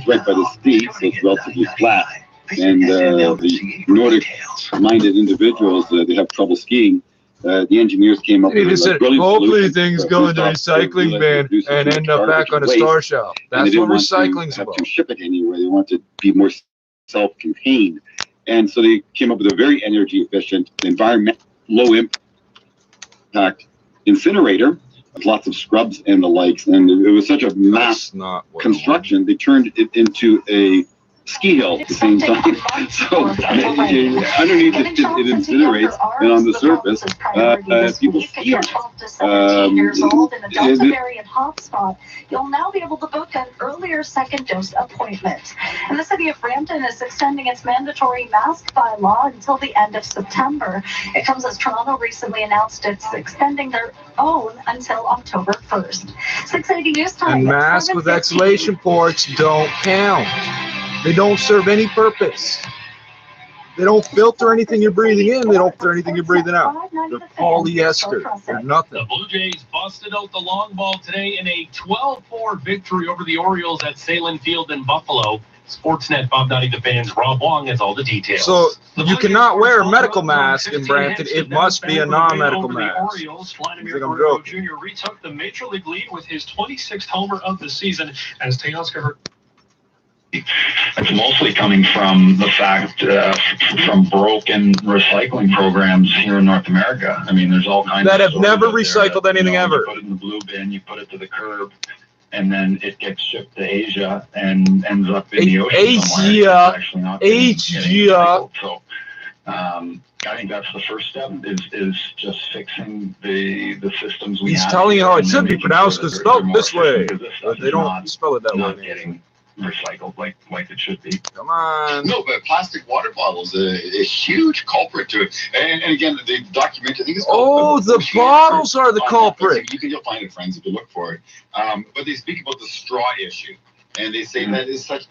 right by the sea, so it's relatively flat. And the Nordic-minded individuals, they have trouble skiing. The engineers came up with a brilliant hopefully solution. things go into recycling bin and end up back on a star shelf. That's what recycling's about. To ship it anywhere. They want to be more self-contained. And so they came up with a very energy-efficient, environmental, low-impact incinerator with lots of scrubs and the likes. And it was such a mass construction, they turned it into a ski hill at the same time. So underneath it incinerates, and on the surface, people ski on it. You'll now be able to book an earlier second dose appointment. And the city of Brampton is extending its mandatory mask bylaw until the end of September. It comes as Toronto recently announced it's extending their own until October 1st. 680 News Time. And masks with exhalation ports don't count. They don't serve any purpose. They don't filter anything you're breathing in. They don't filter anything you're breathing out. They're polyester. They're nothing. The Blue Jays busted out the long ball today in a 12-4 victory over the Orioles at Salem Field in Buffalo. Sportsnet Bob Nutty the fans. Rob Wong has all the details. So you cannot wear a medical mask in Brampton. It must be a non-medical mask. Vladimir Guerrero Jr. retook the Major League lead with his 26th homer of the season as Teoscar hurt. It's mostly coming from the fact from broken recycling programs here in North America. I mean, there's all kinds that of have never recycled anything ever. You put it in the blue bin, you put it to the curb, and then it gets shipped to Asia and ends up in the ocean somewhere. Asia. So, I think that's the first step is just fixing the systems we have. He's telling you how it should be pronounced and spelled this way, but they don't spell it that way. Recycled like it should be. Come on. No, but plastic water bottles a huge culprit to it. And again, the documentary, I think it's called the bottles are the culprit. You'll find it, friends, if you look for it. But they speak about the straw issue, and they say that is such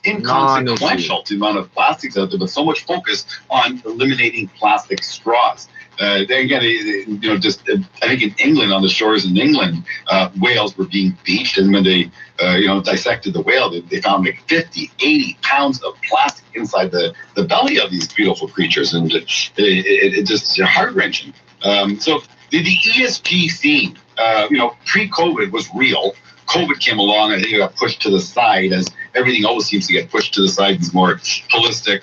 inconsequential to the amount of plastics out there, but so much focus on eliminating plastic straws. Then again, I think in England, on the shores in England, whales were being beached, and when they dissected the whale, they found like 50, 80 pounds of plastic inside the belly of these beautiful creatures, and it just heart-wrenching. So the ESG scene, pre-COVID was real. COVID came along, I think it got pushed to the side, as everything always seems to get pushed to the side. These more holistic,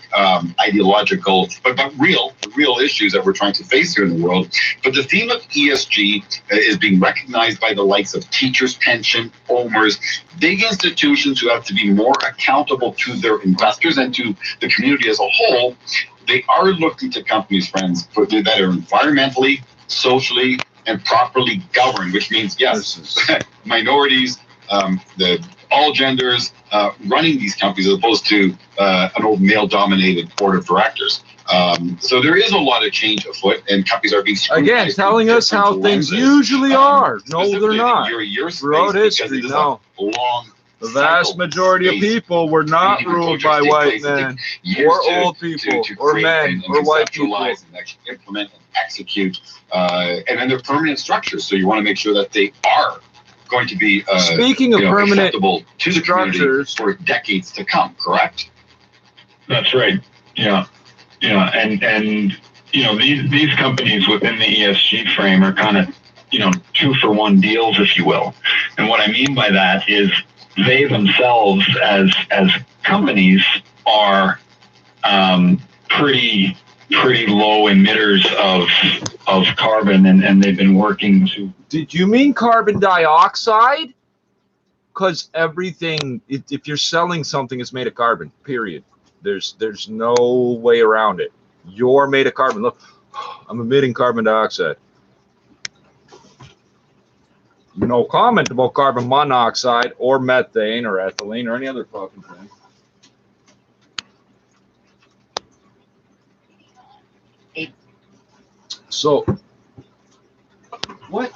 ideological, but real issues that we're trying to face here in the world. But the theme of ESG is being recognized by the likes of teachers' pension, owners, big institutions who have to be more accountable to their investors and to the community as a whole. They are looking to companies, friends, that are environmentally, socially, and properly governed, which means, yes, minorities, all genders running these companies, as opposed to an old male-dominated board of directors. So there is a lot of change afoot, and companies are being again telling us how things usually are. No, they're not. Throughout history, no. The vast majority of people were not ruled by white men, or old people, or men, or white people. And implement and execute, and then they're permanent structures. So you want to make sure that they are going to be speaking of permanent to the structures for decades to come. Correct? That's right. Yeah. And these companies within the ESG frame are kind of 2-for-1 deals, if you will. And what I mean by that is they themselves as companies are pretty low emitters of carbon, and they've been working to. Did you mean carbon dioxide? Because everything, if you're selling something, it's made of carbon, period. There's no way around it. You're made of carbon. Look, I'm emitting carbon dioxide. No comment about carbon monoxide or methane or ethylene or any other fucking thing. So, what?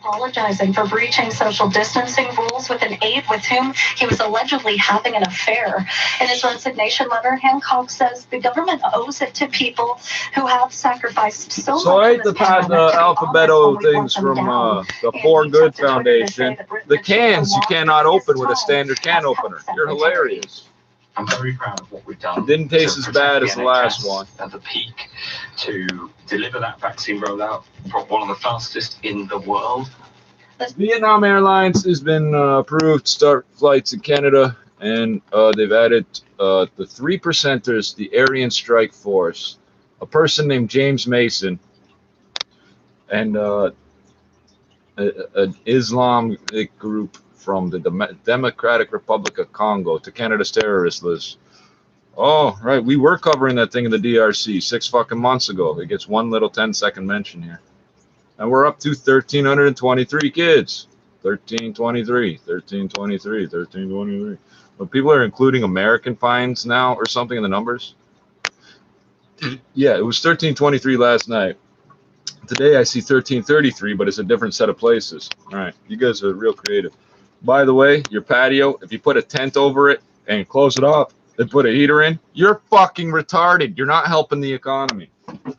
apologizing for breaching social distancing rules with an aide with whom he was allegedly having an affair. In his resignation letter, Hancock says the government owes it to people who have sacrificed so much. So I hate to pass the alphabetical things from the For Good Foundation. The cans you cannot open with a standard can opener. You're hilarious. I'm very proud of what we've done. It didn't taste as bad as the last one. At the peak, to deliver that vaccine rollout, one of the fastest in the world. Vietnam Airlines has been approved to start flights in Canada, and they've added the 3%ers, the Aryan Strike Force, a person named James Mason, and an Islamic group from the Democratic Republic of Congo to Canada's terrorist list. Oh, right. We were covering that thing in the DRC 6 fucking months ago. It gets one little 10-second mention here. And we're up to 1,323 kids. 1323, 1323, 1323. But people are including American fines now or something in the numbers. Yeah, it was 1323 last night. Today I see 1333, but it's a different set of places. All right, you guys are real creative. By the way, your patio, if you put a tent over it and close it off and put a heater in, you're fucking retarded. You're not helping the economy. To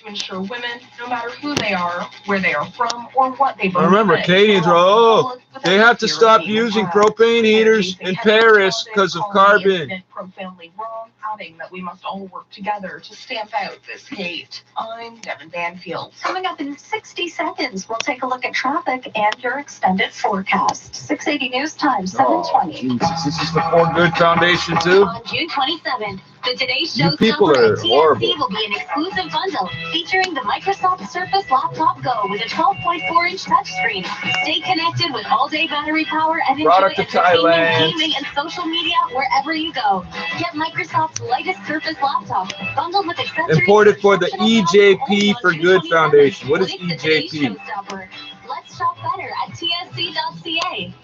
ensure women, no matter who they are, where they are from, or what they believe. Remember, Canadians are, they have to stop using propane heaters in Paris because of carbon. Profoundly wrong, adding that we must all work together to stamp out this hate. I'm Devin Banfield. Coming up in 60 seconds, we'll take a look at traffic and your extended forecast. 680 News Time, 7:20. Jesus, this is the For Good Foundation too? On June 27th, the Today Show You people Summer are at TNC horrible. will be an exclusive bundle featuring the Microsoft Surface Laptop Go with a 12.4-inch touchscreen. Stay connected with all-day battery power and enjoy Product of entertainment, Thailand. gaming, and social media wherever you go. Get Microsoft's lightest Surface laptop bundled with accessories. Imported for the exceptional EJP value, for only on Good June 27th. Foundation. What is Click the Today EJP? Showstopper. Let's shop better at tsc.ca.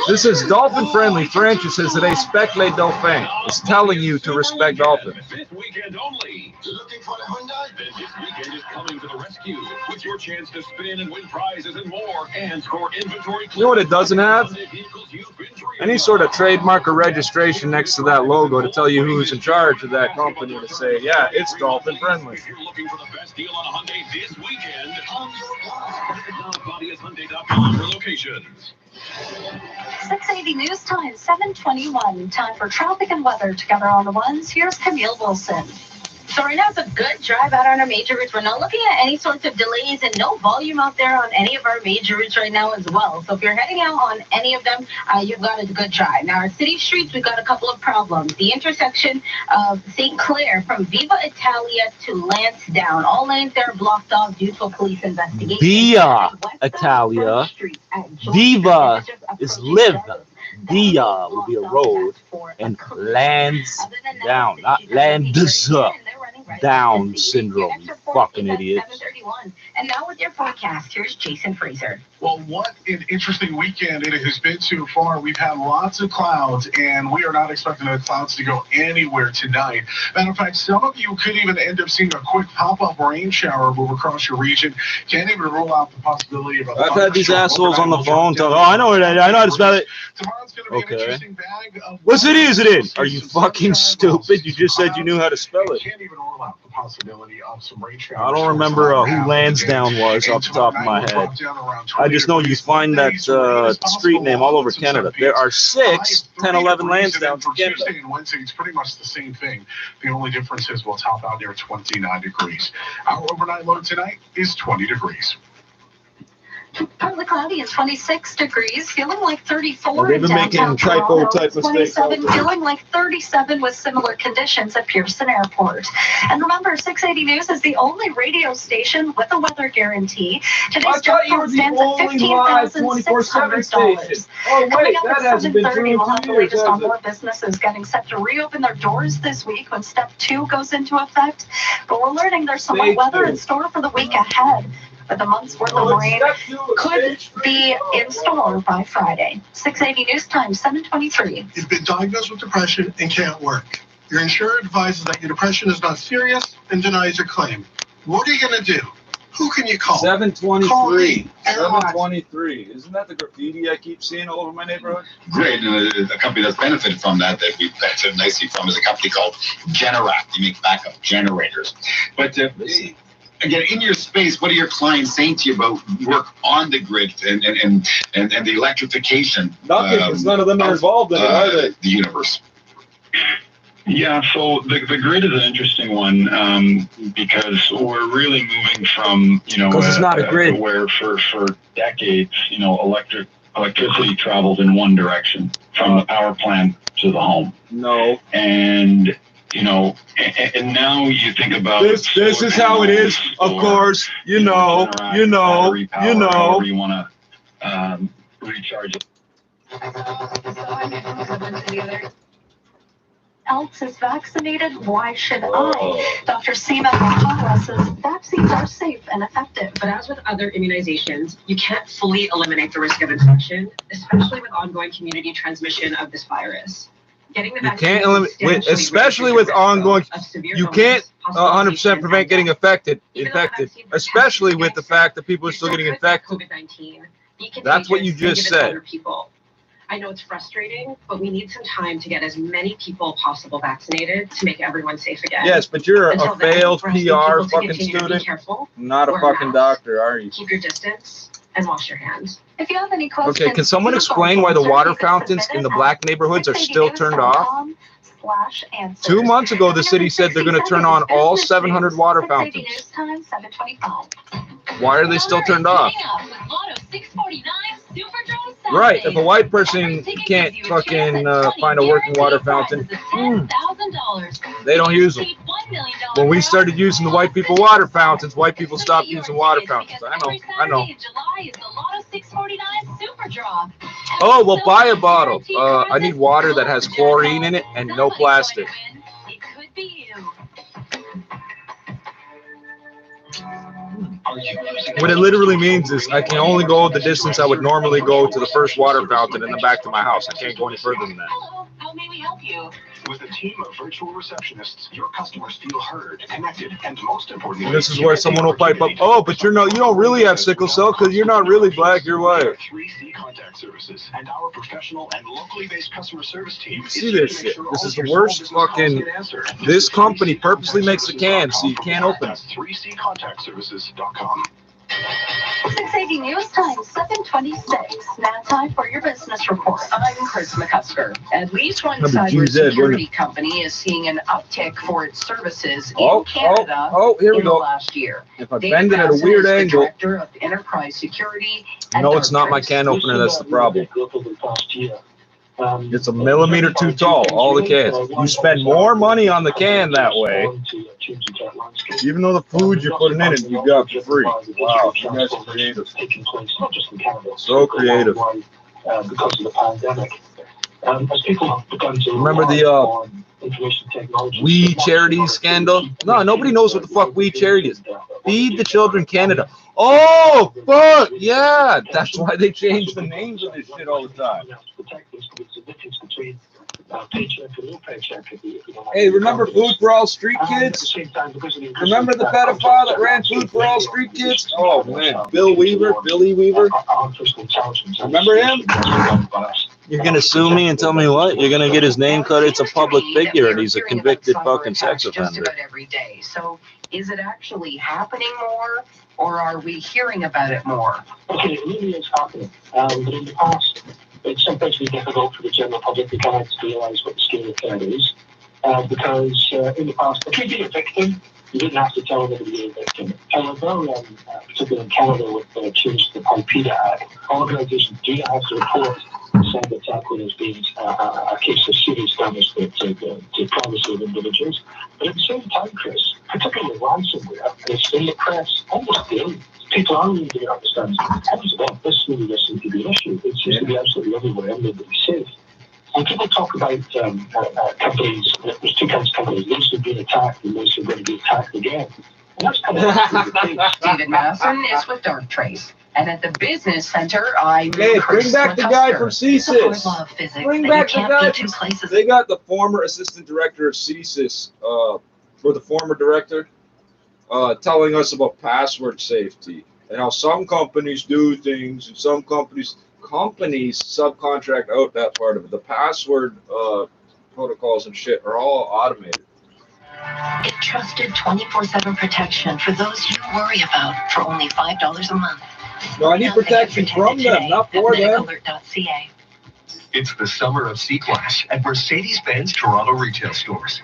This is dolphin friendly. French says today, respect les dauphins. It's telling you to respect dolphins. This weekend only. Looking for a Hyundai? Then this weekend is coming to the rescue with your chance to spin and win prizes and more and score inventory. You know what it doesn't have? Any sort of trademark or registration next to that logo to tell you who's in charge of that company to say, yeah, it's dolphin friendly. If you're looking for the best deal on a Hyundai this weekend, on your block. Visit now BodiasHyundai.com for locations. 680 News Time, 7:21. Time for traffic and weather together on the ones. Here's Camille Wilson. So right now it's a good drive out on our major routes. We're not looking at any sorts of delays and no volume out there on any of our major routes right now as well. So if you're heading out on any of them, you've got a good drive. Now our city streets, we've got a couple of problems. The intersection of St. Clair from Viva Italia to Lansdowne. All lanes there are blocked off due to a police investigation. Via Italia. Viva is live. Via will be a road, and lands down, not lands up. Down syndrome, you fucking idiot. And now with your forecast, here's Jason Fraser. Well, what an interesting weekend it has been so far. We've had lots of clouds, and we are not expecting the clouds to go anywhere tonight. Matter of fact, some of you could even end up seeing a quick pop-up rain shower move across your region. Can't even rule out the possibility of a I've had these assholes on the phone tell, oh, I know how to spell it. Tomorrow's going to be an interesting bag of What city is it in? Are you fucking stupid? You just said you knew how to spell it. Can't even rule out the possibility of some rain showers. I don't remember who Lansdowne was off the top of my head. I just know you find that street name all over Canada. There are 6, 10, 11 Lansdownes in Canada. Tuesday and Wednesday, it's pretty much the same thing. The only difference is we'll top out near 29 degrees. Our overnight low tonight is 20 degrees. Partly cloudy and 26 degrees, feeling like 34 They've in been making downtown typo Toronto. type mistakes out 27, there. feeling like 37 with similar conditions at Pearson Airport. And remember, 680 News is the only radio station with a weather guarantee. Today's jackpot stands at $15,600. Oh, Coming wait, up that at hasn't been 7:30, true we'll have in the 2 years, latest on has it? more businesses getting set to reopen their doors this week when Step 2 goes into effect. But we're learning there's some Stage weather 2. in store for the week ahead. But the month's worth of rain could be in store by Friday. 680 News Time, 7:23. You've been diagnosed with depression and can't work. Your insurer advises that your depression is not serious and denies your claim. What are you going to do? Who can you call? 723. Call me. 723. Isn't that the graffiti I keep seeing all over my neighborhood? Great. And a company that's benefited from that we've benefited nicely from is a company called Generac. They make backup generators. But again, in your space, what are your clients saying to you about work on the grid and the electrification? Nothing, because none of them are involved in it, are they? The universe. Yeah, so the grid is an interesting one because we're really moving from, because it's not a grid, where for decades, electricity traveled in one direction from the power plant to the home. No. And and now you think about this is how it is. Of course, you know. However you want to recharge it. Else is vaccinated, why should I? Dr. Seema Mohala says vaccines are safe and effective. But as with other immunizations, you can't fully eliminate the risk of infection, especially with ongoing community transmission of this virus. Getting the vaccine can't eliminate, especially with ongoing. You can't 100% prevent getting infected, especially with the fact that people are still getting infected. That's what you just said. I know it's frustrating, but we need some time to get as many people possible vaccinated to make everyone safe again. Yes, but you're a failed PR fucking student, not a fucking doctor, are you? Keep your distance and wash your hands. If you have any questions, okay, can someone explain why the water fountains in the black neighborhoods are still turned off? 2 months ago, the city said they're going to turn on all 700 water fountains. Why are they still turned off? Right, if a white person can't fucking find a working water fountain, they don't use them. When we started using the white people water fountains, white people stopped using water fountains. I know. Oh, well, buy a bottle. I need water that has chlorine in it and no plastic. What it literally means is I can only go the distance I would normally go to the first water fountain and then back to my house. I can't go any further than that. Hello, how may we help you? With a team of virtual receptionists, your customers feel heard, connected, and most importantly, this is where someone will pipe up. Oh, but you don't really have sickle cell because you're not really black. You're white. 3C contact services and our professional and locally based customer service team. See this shit? This is the worst fucking. This company purposely makes the cans so you can't open it. 3ccontactservices.com. 680 News Time, 7:26. Now time for your business report. I'm Chris McCusker. At least one cybersecurity company is seeing an uptick for its services in Canada here we in the go. last year. If I bend it at a weird angle. Director of Enterprise Security. No, it's not my can opener. That's the problem. It's a millimeter too tall, all the cans. You spend more money on the can that way, even though the food you're putting in it, you got for free. Wow, you guys are creative. So creative. Because of the pandemic. As people have begun to remember the We Charity scandal? No, nobody knows what the fuck We Charity is. Feed the Children Canada. Oh, fuck, yeah. That's why they change the names of this shit all the time. Hey, remember Food for All Street Kids? Remember the pedophile that ran Food for All Street Kids? Oh, man. Billy Weaver. Remember him? You're going to sue me and tell me what? You're going to get his name cut. It's a public figure, and he's a convicted fucking sex offender. Every day. So is it actually happening more, or are we hearing about it more? Okay, it really is happening. But in the past, it's sometimes been difficult for the general public to kind of realize what the scale of threat is. Because in the past, if you'd be a victim, you didn't have to tell anybody you're a victim. However, particularly in Canada with the change to the PIPEDA Act, organizations do not have to report cyber attack when there's been a case of serious damage to privacy of individuals. But at the same time, Chris, particularly ransomware, it's in the press almost daily. People aren't really going to understand this really does seem to be an issue. It seems to be absolutely everywhere, everybody's safe. When people talk about companies, there's two kinds of companies, those who've been attacked and those who are going to be attacked again. And that's kind of the case. David Madison is with Darktrace. And at the Business Center, I'm bring back the guy from CSIS. Bring back the guy. They got the former assistant director of CSIS, or the former director. telling us about password safety and how some companies do things and some companies subcontract out that part of it. The password protocols and shit are all automated. Get trusted 24/7 protection for those you worry about for only $5 a month. No, I need protection from them, not for them. Alert.ca. It's the summer of C-Class at Mercedes-Benz Toronto retail stores.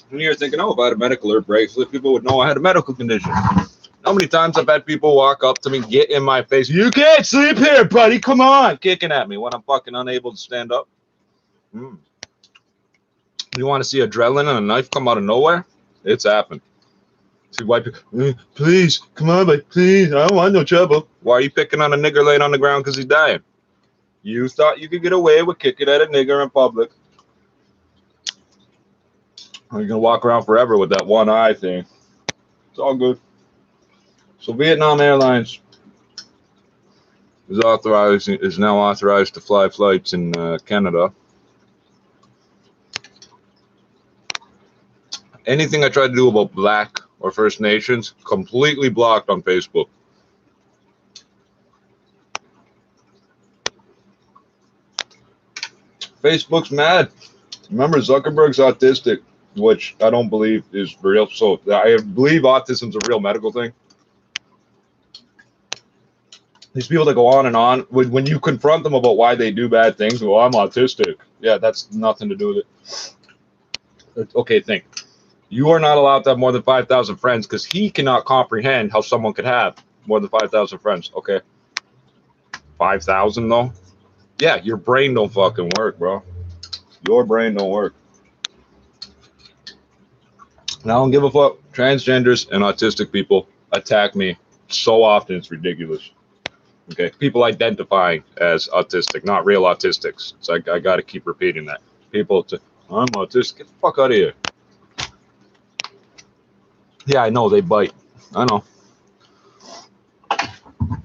And you're thinking, oh, if I had a medical alert bracelet, people would know I had a medical condition. How many times I've had people walk up to me, get in my face, you can't sleep here, buddy, come on, kicking at me when I'm fucking unable to stand up. You want to see adrenaline and a knife come out of nowhere? It's happened. See white people, please, come on, but please, I don't want no trouble. Why are you picking on a nigger laying on the ground because he's dying? You thought you could get away with kicking at a nigger in public. You're going to walk around forever with that one eye thing. It's all good. So Vietnam Airlines is now authorized to fly flights in Canada. Anything I tried to do about Black or First Nations, completely blocked on Facebook. Facebook's mad. Remember, Zuckerberg's autistic, which I don't believe is real. So I believe autism's a real medical thing. These people that go on and on, when you confront them about why they do bad things, well, I'm autistic. Yeah, that's nothing to do with it. Okay, think. You are not allowed to have more than 5,000 friends because he cannot comprehend how someone could have more than 5,000 friends. Okay. 5,000 though? Yeah, your brain don't fucking work, bro. Your brain don't work. And I don't give a fuck. Transgenders and autistic people attack me so often, it's ridiculous. Okay, people identifying as autistic, not real autistics. So I got to keep repeating that. People say, I'm autistic. Get the fuck out of here. Yeah, I know they bite. I know.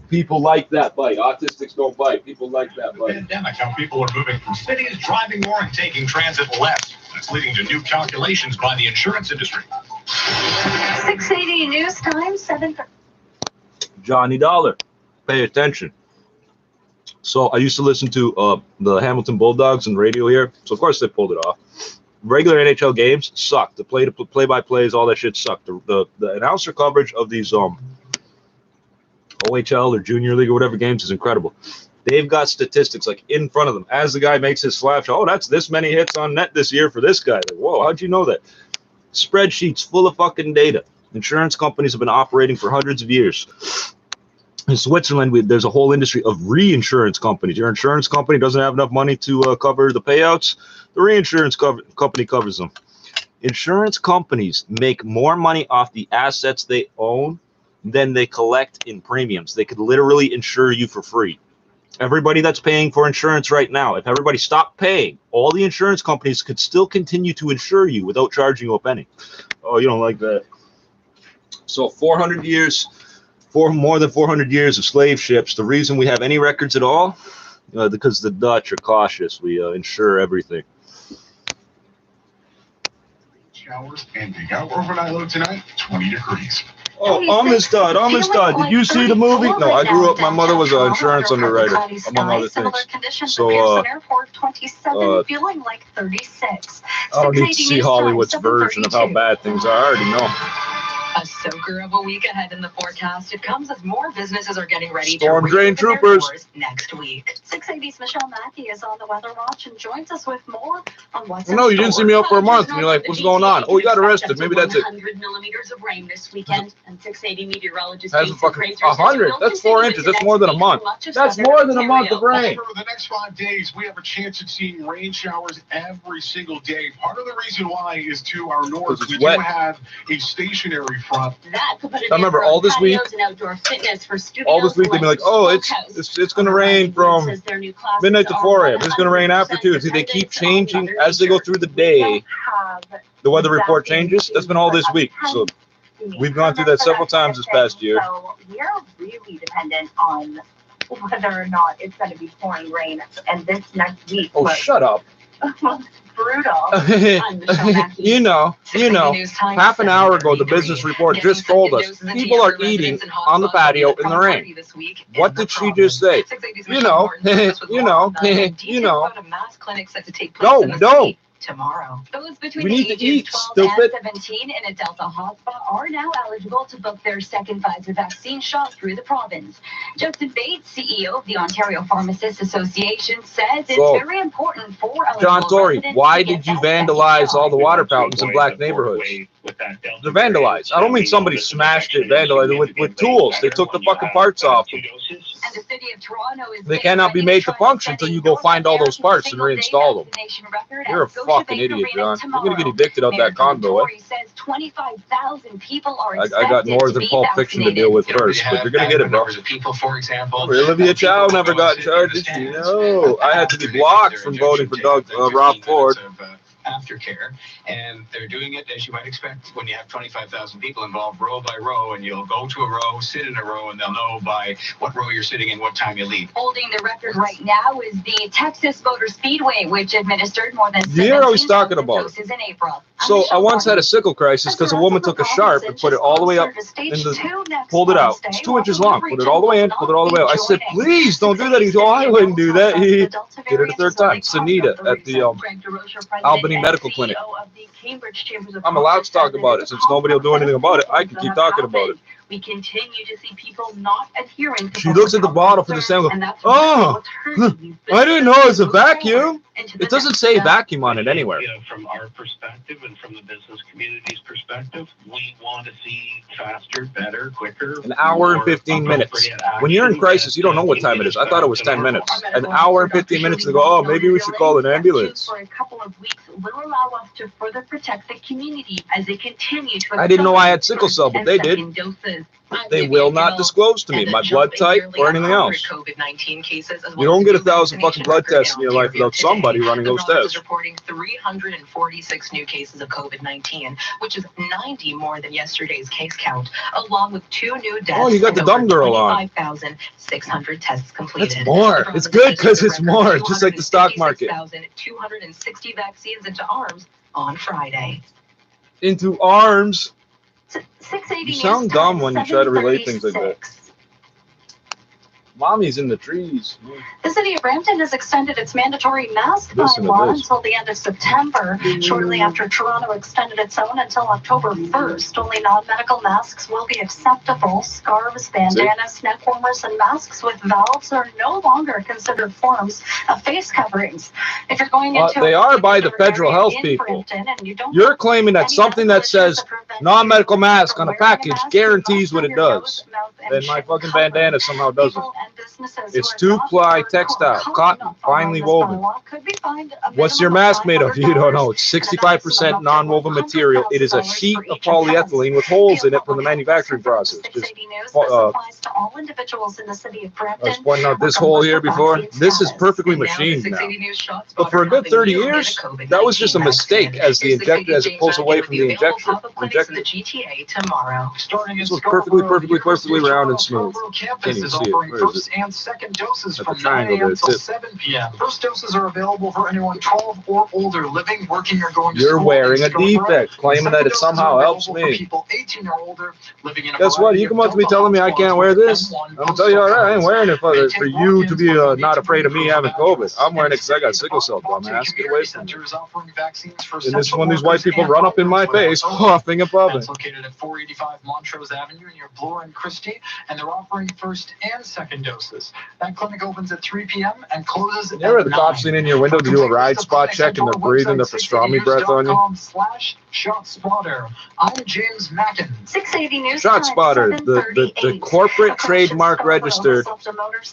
People like that bite. Autistics don't bite. People like that bite. Pandemic, how people are moving from cities, driving more, and taking transit less. That's leading to new calculations by the insurance industry. 680 News Time, 7. Johnny Dollar. Pay attention. So I used to listen to the Hamilton Bulldogs on radio here. So of course they pulled it off. Regular NHL games sucked. The play-by-plays, all that shit sucked. The announcer coverage of these OHL or Junior League or whatever games is incredible. They've got statistics like in front of them as the guy makes his slap shot. Oh, that's this many hits on net this year for this guy. Like, whoa, how'd you know that? Spreadsheets full of fucking data. Insurance companies have been operating for hundreds of years. In Switzerland, there's a whole industry of reinsurance companies. Your insurance company doesn't have enough money to cover the payouts. The reinsurance company covers them. Insurance companies make more money off the assets they own than they collect in premiums. They could literally insure you for free. Everybody that's paying for insurance right now, if everybody stopped paying, all the insurance companies could still continue to insure you without charging you a penny. Oh, you don't like that. So 400 years, more than 400 years of slave ships. The reason we have any records at all, because the Dutch are cautious. We insure everything. Showers and big out overnight low tonight, 20 degrees. Oh, Amistad. Did you see the movie? No, I grew up. My mother was an insurance underwriter, among other things. So, feeling like 36. I don't need to see Hollywood's version of how bad things are. I already know. A soaker of a week ahead in the forecast. It comes as more businesses are getting ready Storm to drain troopers next week. 680's Michelle Mackey is on the Weather Watch and joins us with more on what's no, you didn't see me up for a month, and you're like, what's going on? Oh, you got arrested. Maybe that's it. 100 millimeters of rain this weekend, and 680 meteorologists. That's a fucking 100. That's 4 inches. That's more than a month. That's more than a month of rain. For the next 5 days, we have a chance of seeing rain showers every single day. Part of the reason why is to our north. We do have a stationary front. That could put I remember all this week. All this week they'd be like, "Oh, it's going to rain from midnight to 4 a.m. It's going to rain after 2." See, they keep changing as they go through the day. The weather report changes. That's been all this week. So we've gone through that several times this past year. So we're really dependent on whether or not it's going to be pouring rain, and this next week. Oh, shut up. you know, half an hour ago, the business report just told us people are eating on the patio in the rain. What did she just say? You know, No. Tomorrow. Those between We the need to ages eat, 12 stupid. and 17 in a Delta hotspot are now eligible to book their second Pfizer vaccine shot through the province. Justin Bates, CEO of the Ontario Pharmacists Association, says it's very important for eligible John Tory, residents why to get did you that second vandalize shot. all the water fountains in black neighborhoods? They're vandalized. I don't mean somebody smashed it, vandalized it with tools. They took the fucking parts off. And the city of Toronto is They cannot be made to function until you go find all those parts and reinstall them. You're a fucking idiot, John. You're gonna get evicted out that condo, eh? I got Northern Pulp Fiction to deal with first, but you're gonna get it, bro. Olivia Chow never got charged, did she? No, I had to be blocked from voting for Rob Ford. Aftercare, and they're doing it as you might expect when you have 25,000 people involved, row by row, and you'll go to a row, sit in a row, and they'll know by what row you're sitting in what time you leave. Holding the record right now is the Texas Motor Speedway, which administered more than 17,000 doses in April. So I once had a sickle crisis because a woman took a sharp and put it all the way up and pulled it out. It's 2 inches long. Put it all the way in, pulled it all the way out. I said, please don't do that. He goes, oh, I wouldn't do that. He did it a third time. Sanita at the Albany Medical Clinic. I'm allowed to talk about it. Since nobody will do anything about it, I can keep talking about it. We continue to see people not adhering to She looks at the bottle for the sample. Oh, I didn't know it was a vacuum. It doesn't say vacuum on it anywhere. From our perspective and from the business community's perspective, we want to see faster, better, quicker. An hour and 15 minutes. When you're in crisis, you don't know what time it is. I thought it was 10 minutes. An hour and 15 minutes to go, oh, maybe we should call an ambulance. For a couple of weeks will allow us to further protect the community as they continue to. I didn't know I had sickle cell, but they did. They will not disclose to me my blood type or anything else. You don't get 1,000 fucking blood tests in your life without somebody running those tests. Reporting 346 new cases of COVID-19, which is 90 more than yesterday's case count, along with 2 new deaths. Oh, you got the dumb girl on. 5,600 tests completed. That's more. It's good because it's more, just like the stock market. 260 vaccines into arms on Friday. Into arms. 680 You sound dumb when you try to relate things like that. Mommy's in the trees. The city of Brampton has extended its mandatory mask bylaw until the end of September, shortly after Toronto extended its own until October 1st. Only non-medical masks will be acceptable. Scarves, bandanas, neck warmers, and masks with valves are no longer considered forms of face coverings. If you're going into they are by the federal health people. You're claiming that something that says non-medical mask on a package guarantees what it does. Then my fucking bandana somehow doesn't. It's 2-ply textile, cotton, finely woven. What's your mask made of? You don't know. It's 65% non-woven material. It is a sheet of polyethylene with holes in it from the manufacturing process. Just, I was pointing out this hole here before. This is perfectly machined now. But for a good 30 years, that was just a mistake as it pulls away from the injector. This was perfectly round and smooth. Can't even see it. Where is it? And second doses from 9 a.m. until 7 p.m. First doses are available for anyone 12 or older, living, working, or going to school. You're wearing a defect, claiming that it somehow helps me. People 18 or older, living in a Guess what? You come up to me telling me I can't wear this. I'm gonna tell you, all right, I ain't wearing it for you to be not afraid of me having COVID. I'm wearing it because I got sickle cell, dumbass. Get away from me. And this one, these white people run up in my face, huffing and puffing. It's located at 485 Montrose Avenue near Bloor and Christie, and they're offering first and second doses. That clinic opens at 3 p.m. and closes at 9. You ever the cops lean in your window to do a ride spot check and they're breathing the pastrami breath on you? /ShotSpotter. I'm James Mackin. 680 News. ShotSpotter, the corporate trademark registered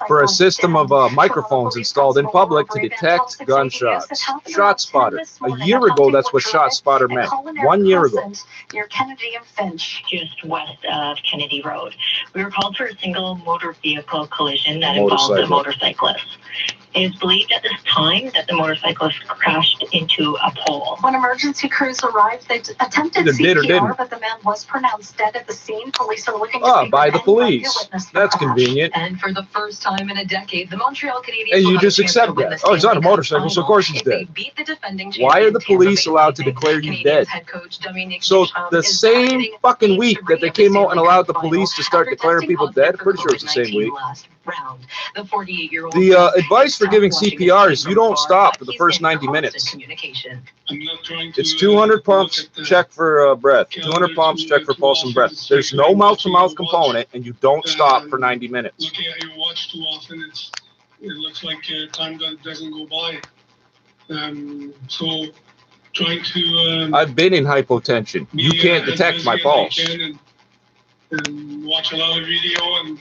for a system of microphones installed in public to detect gunshots. ShotSpotter. A year ago, that's what ShotSpotter meant. 1 year ago. Near Kennedy and Finch, just west of Kennedy Road. We were called for a single motor vehicle collision that involved a motorcyclist. It is believed at this time that the motorcyclist crashed into a pole. When emergency crews arrived, they attempted CPR, but the man was pronounced dead at the scene. Police are looking to speak by with the anyone who police. witnessed the That's crash. convenient. And for the first time in a decade, the Montreal Canadiens. And will you have a just chance to accept win that. the Oh, he's on a Stanley Cup motorcycle, so of course he's final if dead. they beat the defending Why are the champions police Tampa Bay allowed to Lightning. declare you Canadiens dead? head coach Dominique So Duchamp the is same targeting fucking Game week 3 that they of the came out Stanley and allowed the Cup police to start after declaring testing people positive dead, for pretty sure it's the same COVID-19 week. last round. The 48-year-old The advice for giving CPR is you don't stop for the first 90 minutes. communication. It's 200 pumps, check for breath. 200 pumps, check for pulse and breath. There's no mouth-to-mouth component, and you don't stop for 90 minutes. Looking at your watch too often, it looks like time doesn't go by. So trying to... I've been in hypotension. You can't detect my pulse. And watch a lot of video and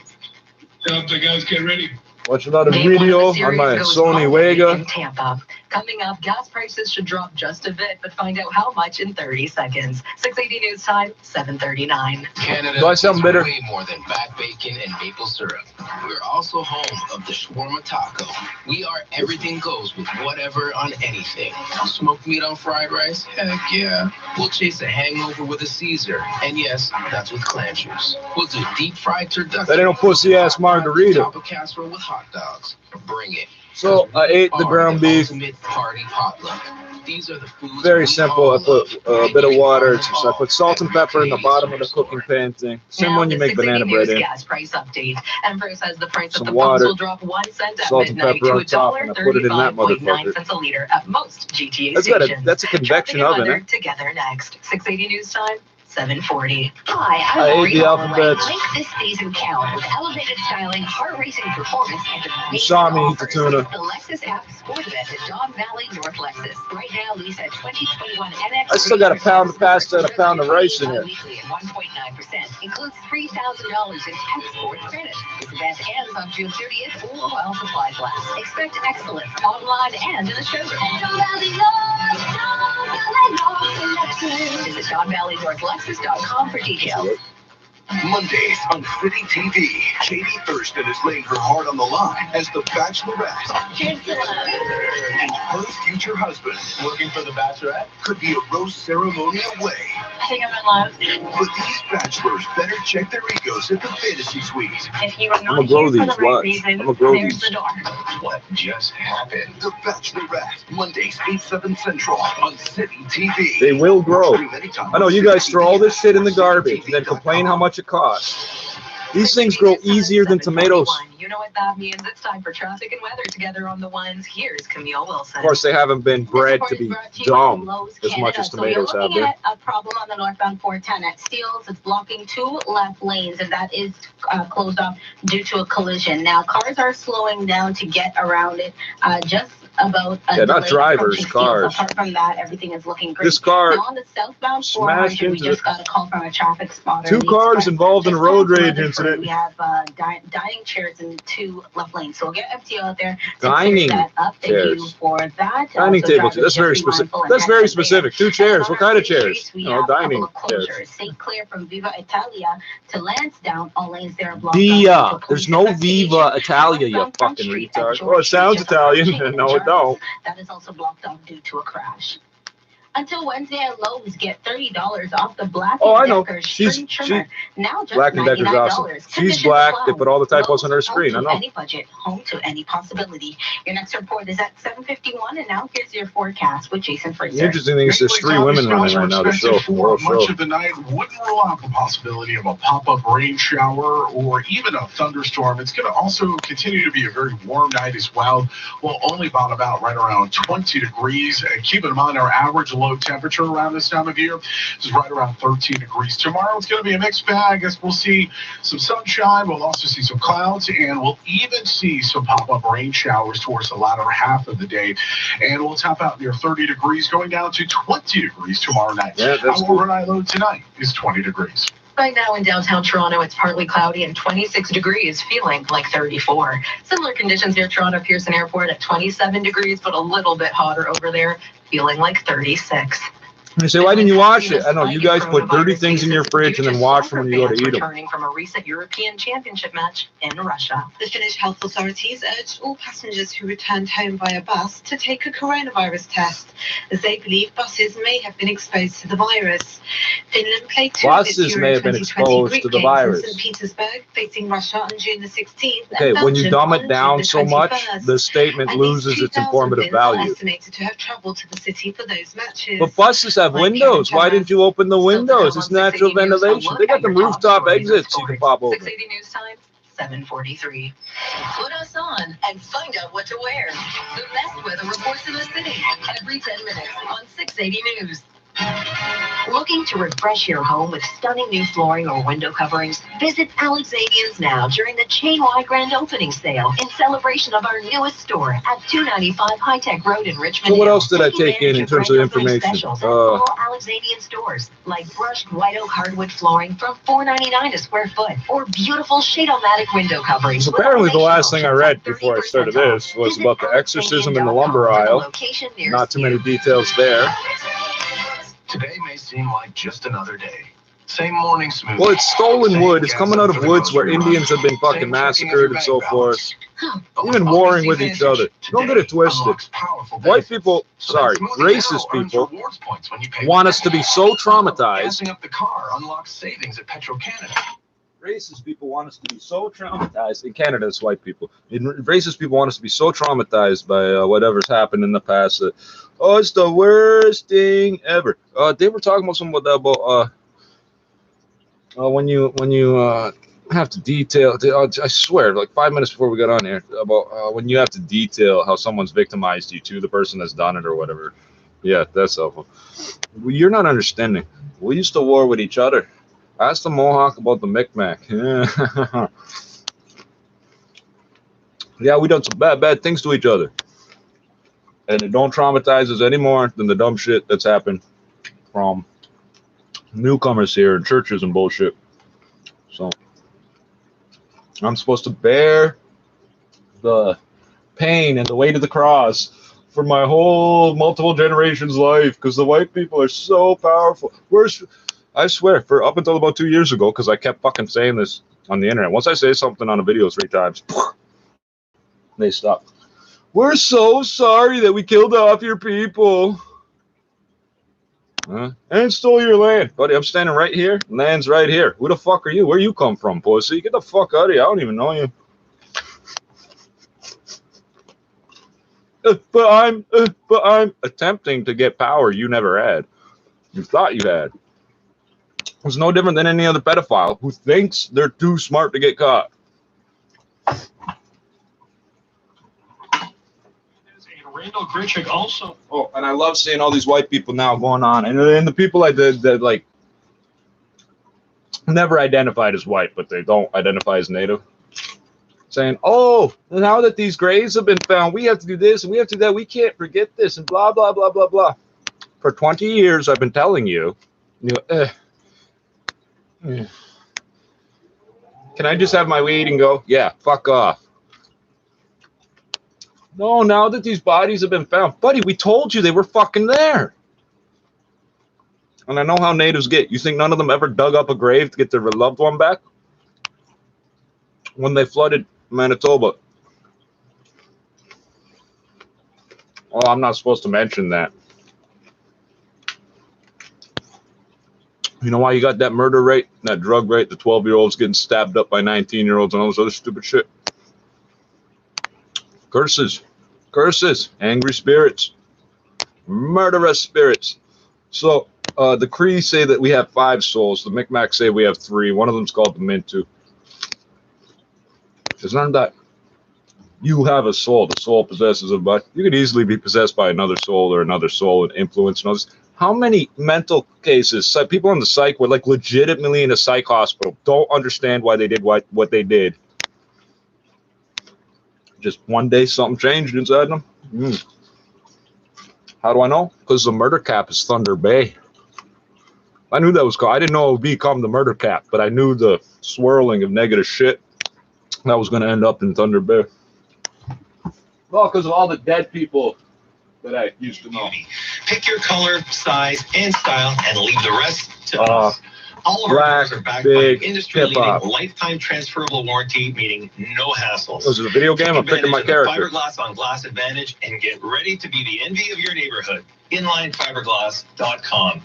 help the guys get ready. Watch a lot of video on my Sony Vega. In Tampa. Coming up, gas prices should drop just a bit, but find out how much in 30 seconds. 680 News Time, 7:39. Canada Do I sound bitter? is way more than back bacon and maple syrup. We're also home of the shawarma taco. We are everything goes with whatever on anything. Smoked meat on fried rice? Heck yeah. We'll chase a hangover with a Caesar. And yes, that's with clam juice. We'll do deep fried turducken. That ain't no pussy-ass margarita. Top of casserole with hot dogs. Bring it. So I ate the ground beef. Party potluck. These are the foods Very we simple. all I put love. a bit of water. So I put salt and pepper in the bottom of the cooking pan thing. Same Now, one you the make banana 680 bread News in. gas price update. Emperor says the price Some of the pumps water, will drop 1 cent at salt and midnight pepper to on top, and I put it in that $1.35.9 motherfucker. a liter at most GTA That's got a stations. that's a convection Traffic and oven, weather eh? together next. 680 News Time, 7:40. Hi, I I'm ate Lori the Holloway. alphabets. Make this season count with elevated styling, heart-racing performance, and amazing You saw me eat the offers. tuna. The Lexus app Sportbet at Don Valley North Lexus. Right now, lease at 2021 NX. I still got a pound of pasta and a pound of rice in it. Weekly at 1.9%. Includes $3,000 in export credit. This event ends on June 30th or while supplies last. Expect excellence online and in the showroom. Visit DonValleyNorthLexus.com for details. Mondays on City TV, Katie Thurston is laying her heart on the line as the Bachelorette. And her future husband, Looking for the Bachelorette? could be a rose ceremony away. I think I'm in love. But these bachelors better check their egos at the fantasy suite. If you are not I'ma grow here these, for the right watch. reason, I'ma grow there's these. the door. What just happened? The Bachelorette, Mondays 8/7 Central on City TV. They will grow. Stream anytime I know on you guys City throw all TV this shit in the or garbage and then complain how much it costs. These things grow easier than tomatoes. You know what that means? It's time for traffic and weather together on the ones. Here's Camille Wilson. Of course, they haven't been bred to be dumb as much as tomatoes so have you're been. looking at a problem on the northbound 410 at Steeles. It's blocking 2 left lanes, and that is closed off due to a collision. Now, cars are slowing down to get around it. Just about a Yeah, not delay drivers, approaching Steeles. cars. Apart from that, everything is looking great. This car Now, on the southbound smashed 400, we into just the- got a call from a traffic spotter. 2 The cars express involved in a just road called from rage Rutherford. incident. We have dining chairs in 2 left lanes, so we'll get FTO out there to Dining clear that up. Thank you chairs. for that. Dining So table drivers chairs. That's just very be specific. mindful and That's head very up there. specific. 2 And chairs. on What our kind of city chairs? streets, we You know, have a couple dining of chairs. closures. Stay clear from Viva Italia to Lansdowne. All lanes there are blocked Dia. off. So There's please no investigation. Viva Italia, you Northbound Front fucking Street at retard. George Oh, it sounds Street, just off Italian. Chicken No, it Jarvis. don't. That is also blocked off due to a crash. Until Wednesday at Lowe's, get $30 off the Black Oh, I & know. Decker She's- string trimmer. Now just Black & Decker's $99. awesome. She's Conditions black. They apply. put all the typos Lowe's, on her home screen. I to know. any budget, home to any possibility. Your next report is at 7:51, and now here's your forecast with Jason The Fraser. interesting thing is there's 3 women running right now. The show. For The much whole show. of the night, wouldn't rule out the possibility of a pop-up rain shower or even a thunderstorm. It's going to also continue to be a very warm night as well. We'll only bottom out right around 20 degrees. Keep in mind our average low temperature around this time of year is right around 13 degrees. Tomorrow it's going to be a mixed bag. I guess we'll see some sunshine. We'll also see some clouds, and we'll even see some pop-up rain showers towards the latter half of the day. And we'll top out near 30 degrees, going down to 20 degrees tomorrow night. Yeah, that's Our cool. overnight low tonight is 20 degrees. Right now in downtown Toronto, it's partly cloudy and 26 degrees, feeling like 34. Similar conditions near Toronto Pearson Airport at 27 degrees, but a little bit hotter over there, feeling like 36. And they say, why didn't you wash it? I know you guys put dirty things in your fridge and then wash them when you go to eat them. Returning from a recent European Championship match in Russia. The Finnish health authorities urged all passengers who returned home via bus to take a coronavirus test, as they believe buses may have been exposed to the virus. Finland played two of its Euro 2020 group games in St. Petersburg, facing Russia on June the 16th. Okay, when you dumb it down so much, the statement loses its informative value. Estimated to have traveled to the city for those matches. But buses have windows. Why didn't you open the windows? It's natural ventilation. They got the rooftop exits you can pop open. 680 News Time, 7:43. Put us on and find out what to wear. The best weather reports in the city every 10 minutes on 680 News. Looking to refresh your home with stunning new flooring or window coverings? Visit Alexanians now during the chain-wide grand opening sale in celebration of our newest store at 295 High Tech Road in Richmond. So what else did I take in terms of information? All Alexanian stores, like brushed white oak hardwood flooring from $4.99 a square foot, or beautiful shade-o-matic window coverings. So apparently the last thing I read before I started this was about the exorcism in the lumber aisle. Not too many details there. Today may seem like just another day. Same morning smoothie. Well, it's stolen wood. It's coming out of woods where Indians have been fucking massacred and so forth. Even warring with each other. Don't get it twisted. White people, sorry, racist people, want us to be so traumatized. Gassing up the car unlocks savings at Petro-Canada. Racist people want us to be so traumatized. In Canada, it's white people. Racist people want us to be so traumatized by whatever's happened in the past that, oh, it's the worst thing ever. They were talking about something about when you have to detail. I swear, like 5 minutes before we got on here, about when you have to detail how someone's victimized you to the person that's done it or whatever. Yeah, that's helpful. Well, you're not understanding. We used to war with each other. Ask the Mohawk about the Micmac. Yeah, we done some bad things to each other. And it don't traumatize us any more than the dumb shit that's happened from newcomers here in churches and bullshit. So I'm supposed to bear the pain and the weight of the cross for my whole multiple generations life because the white people are so powerful. I swear, for up until about 2 years ago, because I kept fucking saying this on the internet. Once I say something on a video 3 times, they stop. We're so sorry that we killed off your people. And stole your land. Buddy, I'm standing right here. Land's right here. Who the fuck are you? Where you come from, pussy? Get the fuck out of here. I don't even know you. But I'm attempting to get power you never had. You thought you had. It's no different than any other pedophile who thinks they're too smart to get caught. Randall Gritchick also. Oh, and I love seeing all these white people now going on. And the people I did that like never identified as white, but they don't identify as native. Saying, oh, now that these graves have been found, we have to do this and we have to do that. We can't forget this and blah, blah, blah, blah, blah. For 20 years, I've been telling you, can I just have my weed and go? Yeah, fuck off. No, now that these bodies have been found. Buddy, we told you they were fucking there. And I know how natives get. You think none of them ever dug up a grave to get their loved one back? When they flooded Manitoba. Oh, I'm not supposed to mention that. You know why you got that murder rate, that drug rate, the 12-year-olds getting stabbed up by 19-year-olds and all this other stupid shit? Curses. Curses. Angry spirits. Murderous spirits. So the Cree say that we have 5 souls. The Micmacs say we have 3. One of them's called the Mintu. It's not that you have a soul. The soul possesses a body. You could easily be possessed by another soul or another soul and influence and others. How many mental cases, people in the psych were like legitimately in a psych hospital, don't understand why they did what they did. Just one day something changed inside them. How do I know? Because the murder cap is Thunder Bay. I knew that was called. I didn't know it would become the murder cap, but I knew the swirling of negative shit that was going to end up in Thunder Bay. Well, because of all the dead people that I used to know. Pick your color, size, and style, and leave the rest to us. All of our doors are backed by an industry-leading lifetime transferable warranty, meaning no hassles. This is a video game. I'm picking my character. Fiberglass on glass advantage, and get ready to be the envy of your neighborhood. InlineFiberglass.com.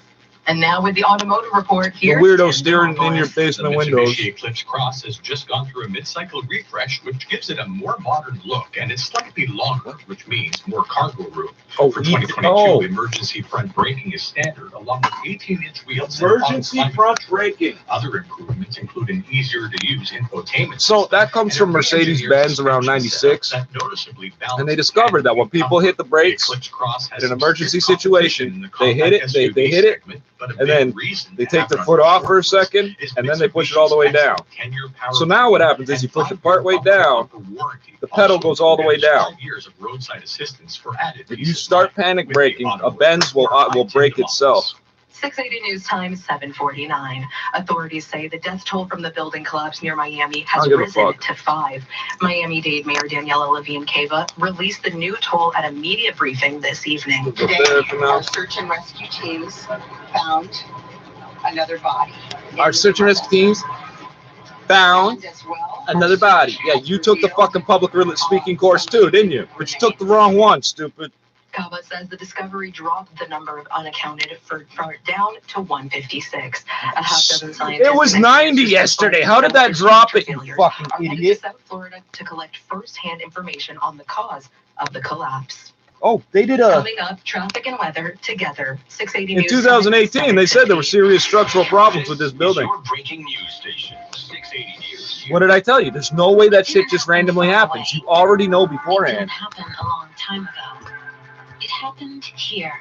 And now with the automotive report here. The weirdo steering in your basement windows. The Eclipse Cross has just gone through a mid-cycle refresh, which gives it a more modern look, and it's slightly longer, which means more cargo room. For 2022, emergency front braking is standard, along with 18-inch wheels. Emergency front braking. Other improvements include an easier-to-use infotainment. So that comes from Mercedes-Benz around '96, and they discovered that when people hit the brakes in an emergency situation, they hit it, they hit it, and then they take their foot off for a second, and then they push it all the way down. So now what happens is you push it part way down, the pedal goes all the way down. If you start panic braking, a Benz will brake itself. 680 News Time, 7:49. Authorities say the death toll from the building collapse near Miami has risen to 5. Miami-Dade Mayor Daniela Levine Cava released the new toll at a media briefing this evening. Today, our search and rescue teams found another body. Our search and rescue teams found another body. Yeah, you took the fucking public speaking course too, didn't you? But you took the wrong one, stupid. Cava says the discovery dropped the number of unaccounted for down to 156. A half dozen scientists. It was 90 yesterday. How did that drop it, you fucking idiot? South Florida to collect first-hand information on the cause of the collapse. Oh, they did a. Coming up, traffic and weather together. 680 In 2018, they said there were serious structural problems with this building. Breaking news station, 680 News. What did I tell you? There's no way that shit just randomly happens. You already know beforehand. It happened a long time ago. It happened here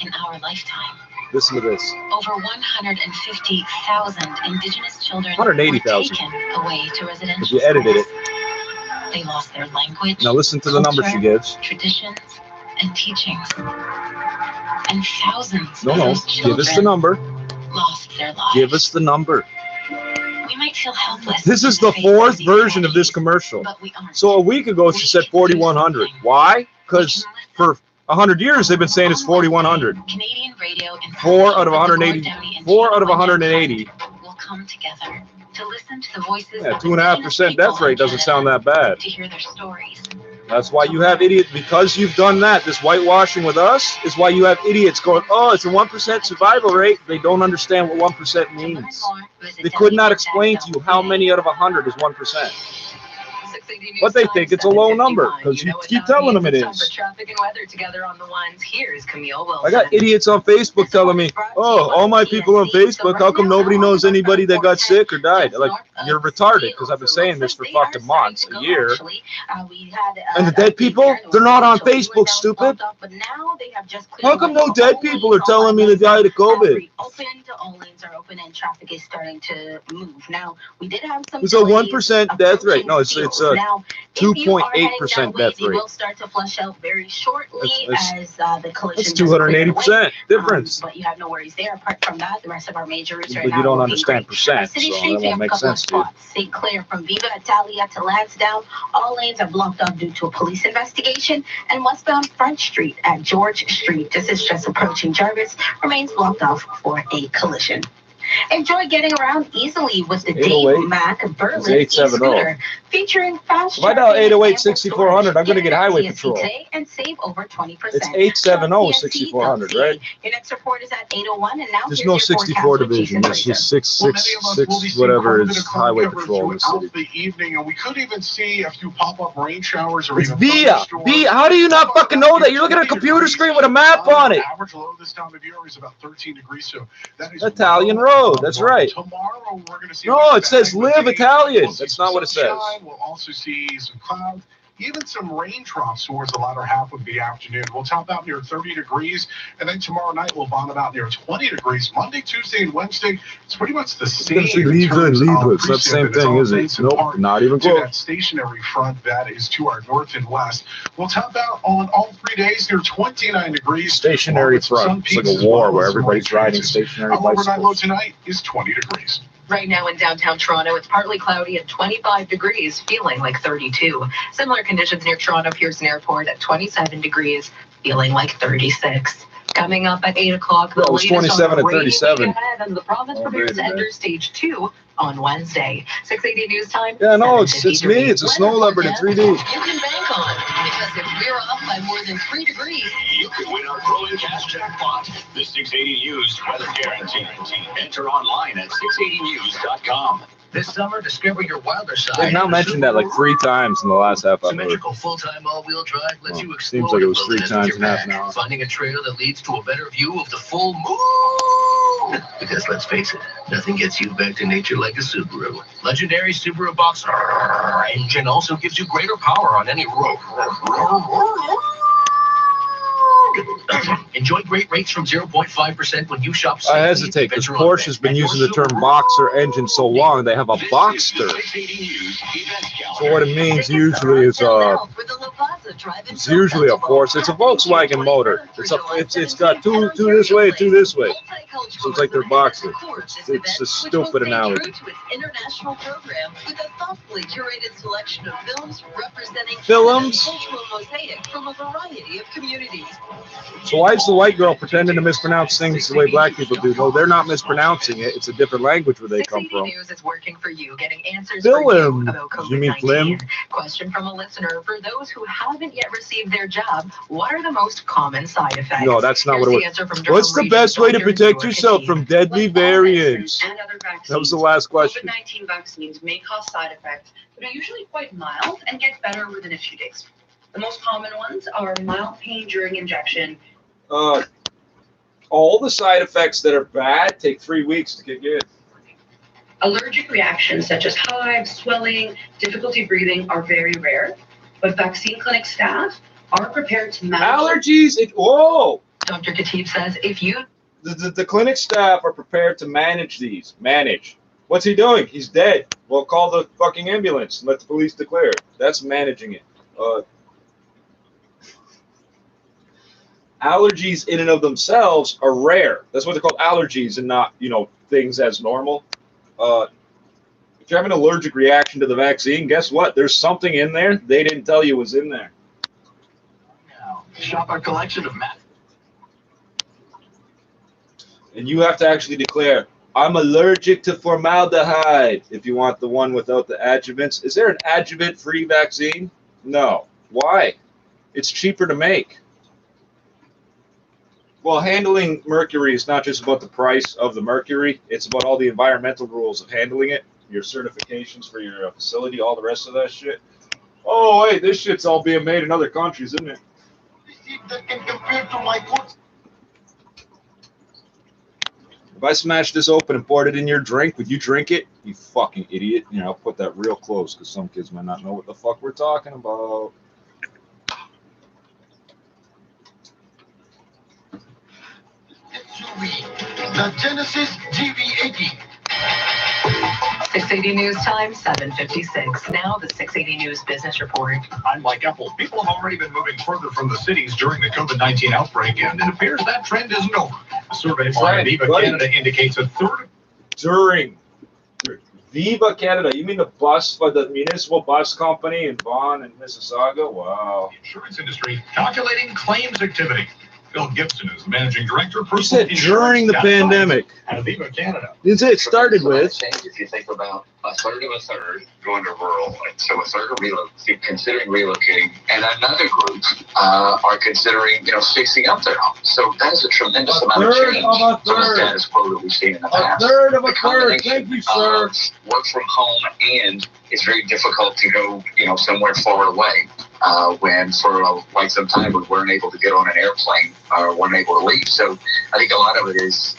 in our lifetime. Listen to this. Over 150,000 indigenous children 180,000. were taken away to residential If you edited it. schools. They lost their language. Now listen to the number she gives. Traditions and teachings. And thousands No, of those give us the number. lost their lives. Give us the number. We might feel helpless. This is the 4th version of this commercial. So a week ago she said 4,100. Why? Because for 100 years they've been saying it's 4,100. Canadian radio and 4 out of 180. 4 out of 180. will come together to listen to the voices Yeah, of 2.5% death rate doesn't sound that bad. to hear their stories. That's why you have idiots, because you've done that, this whitewashing with us, is why you have idiots going, oh, it's a 1% survival rate. They don't understand what 1% means. They could not explain to you how many out of 100 is 1%. But they think it's a low number, because you keep telling them it is. Traffic and weather together on the ones. Here's Camille Wilson. I got idiots on Facebook telling me, oh, all my people on Facebook, how come nobody knows anybody that got sick or died? Like, you're retarded, because I've been saying this for fucking months, a year. And the dead people, they're not on Facebook, stupid. How come no dead people are telling me they died of COVID? All lanes are open and traffic is starting to move. Now, we did have some. It's a 1% death rate. No, it's a 2.8% death rate. Will start to flush out very shortly as the collision. That's 280% difference. But you have no worries there. Apart from that, the rest of our major routes right But now. you don't understand percent, so City that streets, we won't have a make couple of sense to you. spots. St. Clair from Viva Italia to Lansdowne. All lanes are blocked off due to a police investigation. And westbound Front Street at George Street, this is just approaching Jarvis, remains blocked off for a collision. Enjoy getting around easily with the Dave Mack Berlin e-scooter, featuring fast If I dial 808-6400, I'm going to get highway patrol. and save over 20%. It's 870-6400, right? Your next report is at 8:01, and now There's no 64 division. It's just 666, whatever is highway patrol in the city. The evening, and we could even see a few pop-up rain showers. Or It's even Via. How do you not fucking know that? You're looking at a computer screen with a map on it. Average low this time of year is about 13 degrees. So that is Italian Road. That's right. Tomorrow we're going to see. No, it says live Italian. That's not what it says. We'll also see some clouds. Even some raindrops towards the latter half of the afternoon. We'll top out near 30 degrees, and then tomorrow night we'll bottom out near 20 degrees. Monday, Tuesday, and Wednesday, it's pretty much the same. It's not the same thing, is it? Nope, not even to close. that stationary front that is to our north and west. We'll top out on all 3 days near 29 degrees. Stationary front. It's like a war where everybody's riding stationary Our overnight low bicycles. tonight is 20 degrees. Right now in downtown Toronto, it's partly cloudy at 25 degrees, feeling like 32. Similar conditions near Toronto Pearson Airport at 27 degrees, feeling like 36. Coming up at 8 o'clock, the Bro, it's 27 and 37. And the province prepares to enter stage 2 on Wednesday. 680 News Time. Yeah, no, it's me. It's a snow leopard in 3D. You can bank on, because if we're off by more than 3 degrees, You could win our growing cash jackpot. The 680 News Weather Guarantee. Enter online at 680news.com. This summer, discover your wilder side. They've now mentioned that like 3 times in the last half hour. Symmetrical full-time all-wheel drive lets you explore. Seems like it was 3 the times wilderness in with half your an hour. back, finding a trail that leads to a better view of the full moon. Because let's face it, nothing gets you back to nature like a Subaru. Legendary Subaru Box engine also gives you greater power on any road. Enjoy great rates from 0.5% when you shop. I hesitate because Porsche has been using the term Boxer engine so long they have a Boxster. So what it means usually is it's usually a force. It's a Volkswagen motor. It's got two this way, 2 this way. So it's like they're Boxer. It's a stupid analogy. international program with a thoughtfully curated selection of films representing Films? cultural mosaic from a variety of communities. So why is the white girl pretending to mispronounce things the way black people do? No, they're not mispronouncing it. It's a different language where they come from. News is working for you, getting answers for you about COVID-19. You mean Flim? Question from a listener: for those who haven't yet received their jab, what are the most common side effects? No, that's not what it Here's the was. answer from What's the Durham best way to Regional protect Doctor yourself from deadly variants? And other vaccines, That was the last question. COVID-19 vaccines may cause side effects, but are usually quite mild and get better within a few days. The most common ones are mild pain during injection. All the side effects that are bad take 3 weeks to kick in. Allergic reactions such as hives, swelling, difficulty breathing are very rare, but vaccine clinic staff are prepared to manage allergies. Dr. Khatib says if you the clinic staff are prepared to manage these. Manage. What's he doing? He's dead. Well, call the fucking ambulance and let the police declare it. That's managing it. Allergies in and of themselves are rare. That's what they're called, allergies, and not, things as normal. If you're having an allergic reaction to the vaccine, guess what? There's something in there they didn't tell you was in there. Now, shop our collection of masks. And you have to actually declare, I'm allergic to formaldehyde, if you want the one without the adjuvants. Is there an adjuvant-free vaccine? No. Why? It's cheaper to make. Well, handling mercury is not just about the price of the mercury. It's about all the environmental rules of handling it, your certifications for your facility, all the rest of that shit. Oh, hey, this shit's all being made in other countries, isn't it? If I smash this open and poured it in your drink, would you drink it? You fucking idiot. I'll put that real close because some kids might not know what the fuck we're talking about. The Genesis GV80. 680 News Time, 7:56. Now the 680 News Business Report. Unlike Apple, people have already been moving further from the cities during the COVID-19 outbreak, and it appears that trend isn't over. A survey by Viva Canada indicates a third. During Viva Canada, you mean the municipal bus company in Vaughan and Mississauga? Wow. The insurance industry calculating claims activity. Phil Gibson is the managing director. You said during the pandemic. At Viva Canada. You said it started with. If you think about a third of a third going to rural, so a third are considering relocating, and another group are considering, fixing up their home. So that is a tremendous amount of change from the status quo that we've seen in the past. A third of a third. Thank you, sir. Work from home, and it's very difficult to go, somewhere far away. When for quite some time we weren't able to get on an airplane or weren't able to leave. So I think a lot of it is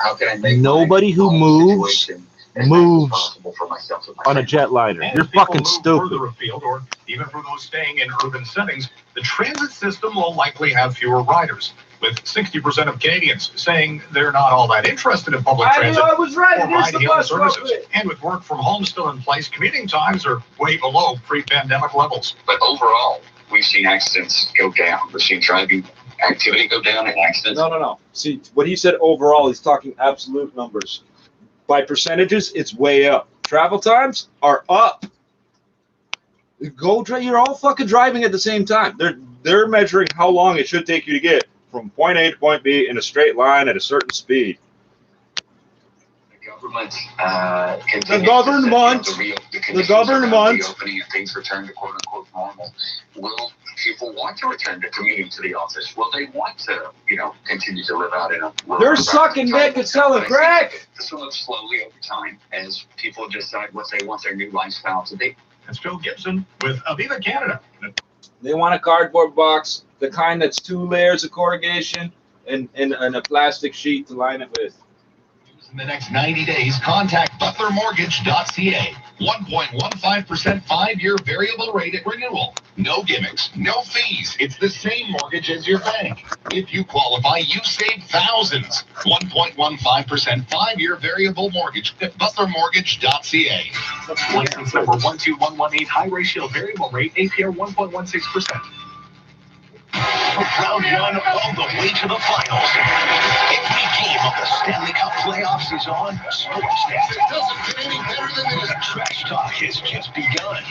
how can I make nobody who moves on a jetliner. And You're people fucking move stupid. Further afield, or even for those staying in urban settings, the transit system will likely have fewer riders, with 60% of Canadians saying they're not all that interested in public transit. I was right. Or It is the ride-hailing bus services. company. And with work from home still in place, commuting times are way below pre-pandemic levels. But overall, we've seen accidents go down. We've seen driving activity go down and accidents. No. See, what he said overall, he's talking absolute numbers. By percentages, it's way up. Travel times are up. You're all fucking driving at the same time. They're measuring how long it should take you to get from point A to point B in a straight line at a certain speed. The government reopening and things return to quote unquote normal. Will people want to return to commuting to the office? Will they want to, continue to live out in a rural They're sucking dick and selling crack. This will move slowly over time as people decide what they want their new lifestyle to be. That's Joe Gibson with Aviva Canada. They want a cardboard box, the kind that's 2 layers of corrugation and a plastic sheet to line it with. In the next 90 days, contact butlermortgage.ca. 1.15% 5-year variable rate at renewal. No gimmicks, no fees. It's the same mortgage as your bank. If you qualify, you save thousands. 1.15% 5-year variable mortgage at butlermortgage.ca. License number 12118, high ratio variable rate, APR 1.16%. Round one all the way to the finals. Every game of the Stanley Cup playoffs is on Sportsnet. It doesn't get any better than this. Trash talk has just begun.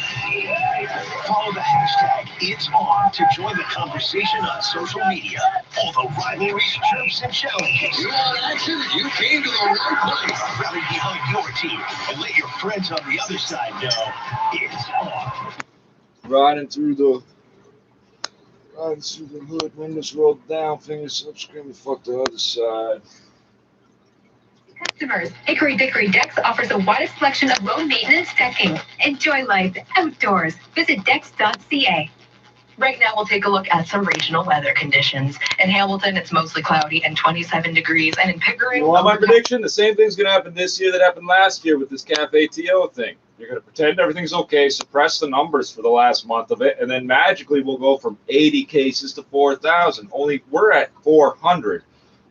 Follow the hashtag #It'sOn to join the conversation on social media. All the rivalries, trips, and challenges. You want action? You came to the right place. Rally behind your team and let your friends on the other side know it's on. Riding through the hood, windows rolled down, fingers up, screaming, fuck the other side. Customers, Hickory Dickory Decks offers the widest selection of road maintenance decking. Enjoy life outdoors. Visit decks.ca. Right now, we'll take a look at some regional weather conditions. In Hamilton, it's mostly cloudy and 27 degrees. And in Pickering... You want my prediction? The same thing's going to happen this year that happened last year with this KPT thing. You're going to pretend everything's okay, suppress the numbers for the last month of it, and then magically we'll go from 80 cases to 4,000. Only we're at 400,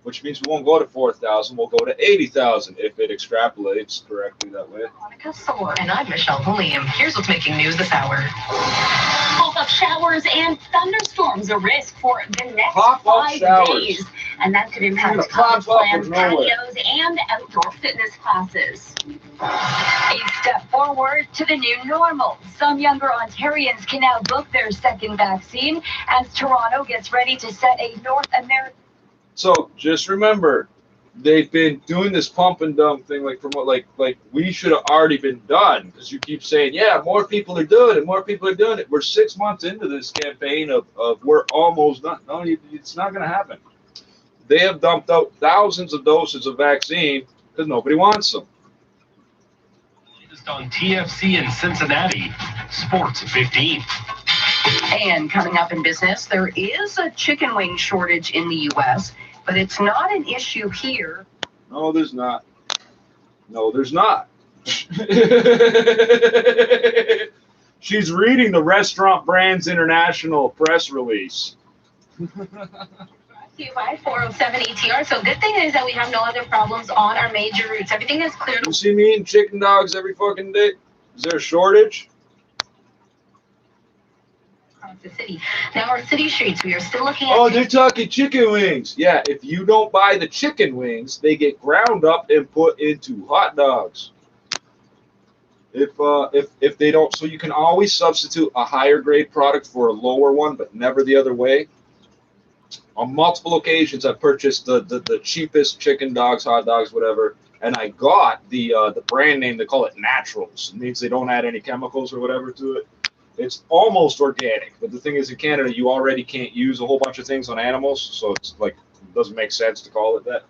which means we won't go to 4,000. We'll go to 80,000 if it extrapolates correctly that way. And I'm Michelle William. Here's what's making news this hour. Pop-up showers and thunderstorms a risk for the next 5 days. And that could impact plans, patios, and outdoor fitness classes. A step forward to the new normal. Some younger Ontarians can now book their second vaccine as Toronto gets ready to set a North American. So just remember, they've been doing this pump and dump thing like we should have already been done, because you keep saying, yeah, more people are doing it, more people are doing it. We're 6 months into this campaign of we're almost done. No, it's not going to happen. They have dumped out thousands of doses of vaccine because nobody wants them. Just on TFC in Cincinnati, Sports 15. And coming up in business, there is a chicken wing shortage in the U.S., but it's not an issue here. No, there's not. No, there's not. She's reading the Restaurant Brands International press release. By 407 ETR. So good thing is that we have no other problems on our major routes. Everything is clear. You see me eating chicken dogs every fucking day? Is there a shortage? The city. Now our city streets, we are still looking at... Oh, they're talking chicken wings. Yeah, if you don't buy the chicken wings, they get ground up and put into hot dogs. If they don't, so you can always substitute a higher grade product for a lower one, but never the other way. On multiple occasions, I purchased the cheapest chicken dogs, hot dogs, whatever, and I got the brand name. They call it Naturals. It means they don't add any chemicals or whatever to it. It's almost organic, but the thing is, in Canada, you already can't use a whole bunch of things on animals, so it's like it doesn't make sense to call it that.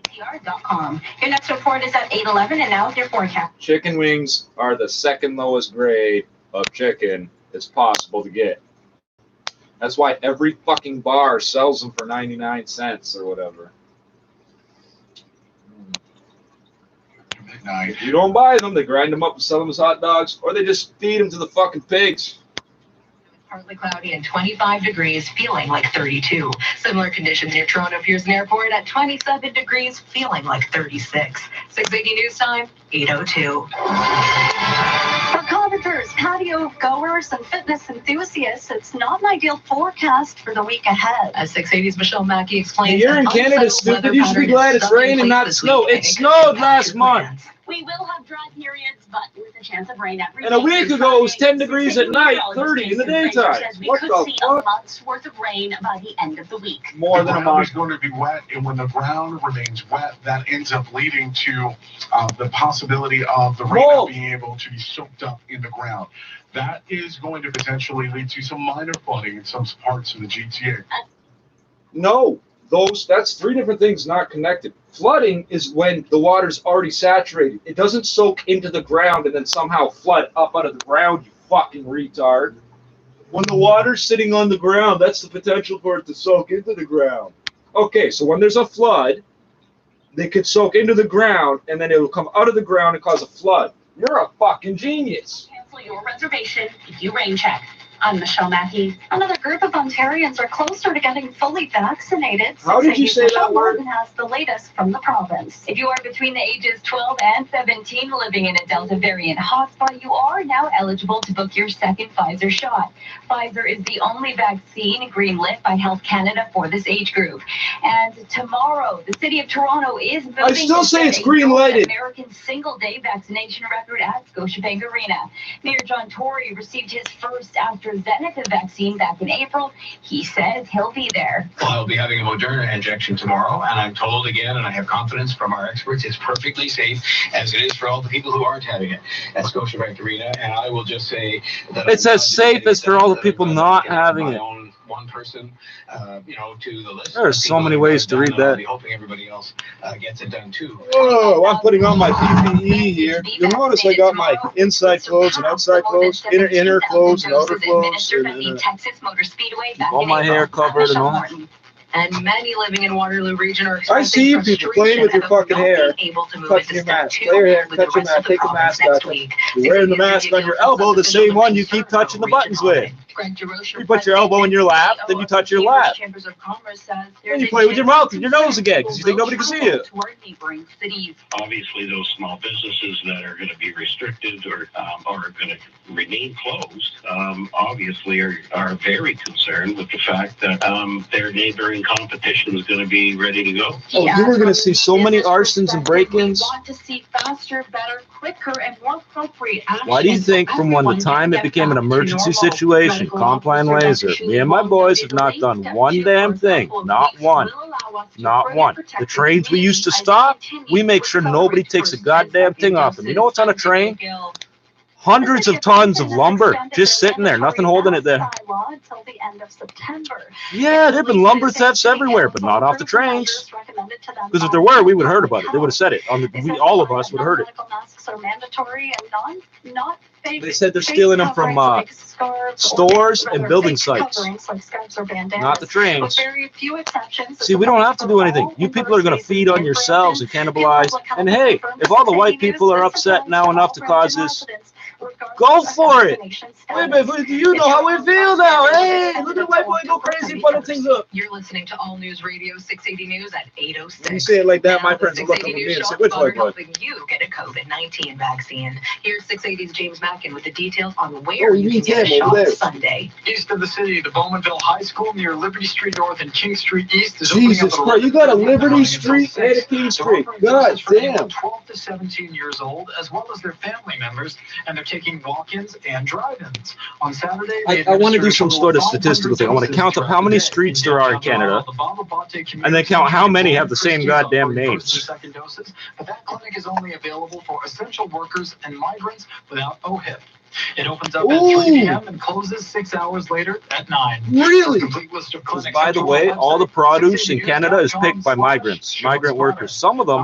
EPR.com. Your next report is at 8:11, and now with your forecast. Chicken wings are the second lowest grade of chicken it's possible to get. That's why every fucking bar sells them for 99 cents or whatever. If you don't buy them, they grind them up and sell them as hot dogs, or they just feed them to the fucking pigs. Partly cloudy and 25 degrees, feeling like 32. Similar conditions near Toronto Pearson Airport at 27 degrees, feeling like 36. 680 news time, 8:02. For carpenters, patio goers, and fitness enthusiasts, it's not an ideal forecast for the week ahead. As 680's Michelle Mackey explains, you're in Canada, stupid. You should be glad it's raining, not snow. It snowed last month. We will have dry periods, but with a chance of rain every day. And a week ago, it was 10 degrees at night, 30 in the daytime. We could see a month's worth of rain by the end of the week. More than a month is going to be wet, and when the ground remains wet, that ends up leading to the possibility of the rain not being able to be soaked up in the ground. That is going to potentially lead to some minor flooding in some parts of the GTA. No, that's three different things not connected. Flooding is when the water's already saturated. It doesn't soak into the ground and then somehow flood up out of the ground, you fucking retard. When the water's sitting on the ground, that's the potential for it to soak into the ground. Okay, so when there's a flood, they could soak into the ground and then it will come out of the ground and cause a flood. You're a fucking genius. Cancel your reservation if you rain check. I'm Michelle Mackey. Another group of Ontarians are closer to getting fully vaccinated. How did you say that word? Has the latest from the province. If you are between the ages 12 and 17 living in a Delta variant hotspot, you are now eligible to book your second Pfizer shot. Pfizer is the only vaccine greenlit by Health Canada for this age group. And tomorrow, the city of Toronto is moving I still say it's green-lighted. American single-day vaccination record at Scotiabank Arena. Mayor John Tory received his first AstraZeneca vaccine back in April. He says he'll be there. Well, I'll be having a Moderna injection tomorrow, and I'm told again, and I have confidence from our experts, it's perfectly safe, as it is for all the people who aren't having it at Scotiabank Arena. And I will just say that it's as safe as for all the people not having it. One person, to the list. There are so many ways to read that. I'll be hoping everybody else gets it done too. Oh, I'm putting on my PPE here. You'll notice I got my inside clothes and outside clothes, inner clothes and outer clothes, and all my hair covered and all. And many living in Waterloo region are I see you people playing with your fucking hair. Touch your mask. Play your hair, touch your mask, take your mask off. You're wearing the mask on your elbow, the same one you keep touching the buttons with. You put your elbow in your lap, then you touch your lap. Then you play with your mouth and your nose again, because you think nobody can see you. Obviously, those small businesses that are going to be restricted or are going to remain closed, obviously are very concerned with the fact that their neighboring competition is going to be ready to go. Oh, you were going to see so many arsons and break-ins. We want to see faster, better, quicker, and more appropriate action. Why do you think from when the time it became an emergency situation, Compline Laser, me and my boys have not done one damn thing, not one, not one. The trains we used to stop, we make sure nobody takes a goddamn thing off them. You know what's on a train? Hundreds of tons of lumber just sitting there, nothing holding it there. Yeah, there have been lumber thefts everywhere, but not off the trains. Because if there were, we would have heard about it. They would have said it. All of us would have heard it. They said they're stealing them from stores and building sites, not the trains. See, we don't have to do anything. You people are going to feed on yourselves and cannibalize. And hey, if all the white people are upset now enough to cause this, go for it. Wait a minute, do you know how we feel now? Hey, look at white boy go crazy, funnel things up. You're listening to All News Radio 680 News at 8:06. When you say it like that, my friends will look up at me and say, which white boy? Helping you get a COVID-19 vaccine. Here's 680's James Mackin with the details on where you can get a shot Sunday. East of the city, the Bowmanville High School near Liberty Street North and King Street East is Jesus Christ, you got a Liberty Street and a King Street. God damn. 12 to 17 years old, as well as their family members, and they're taking walk-ins and drive-ins. On Saturday, I want to do some sort of statistical thing. I want to count up how many streets there are in Canada, and then count how many have the same goddamn names. But that clinic is only available for essential workers and migrants without OHIP. It opens up at 3 p.m. and closes 6 hours later at 9. Really? Because, by the way, all the produce in Canada is picked by migrants, migrant workers. Some of them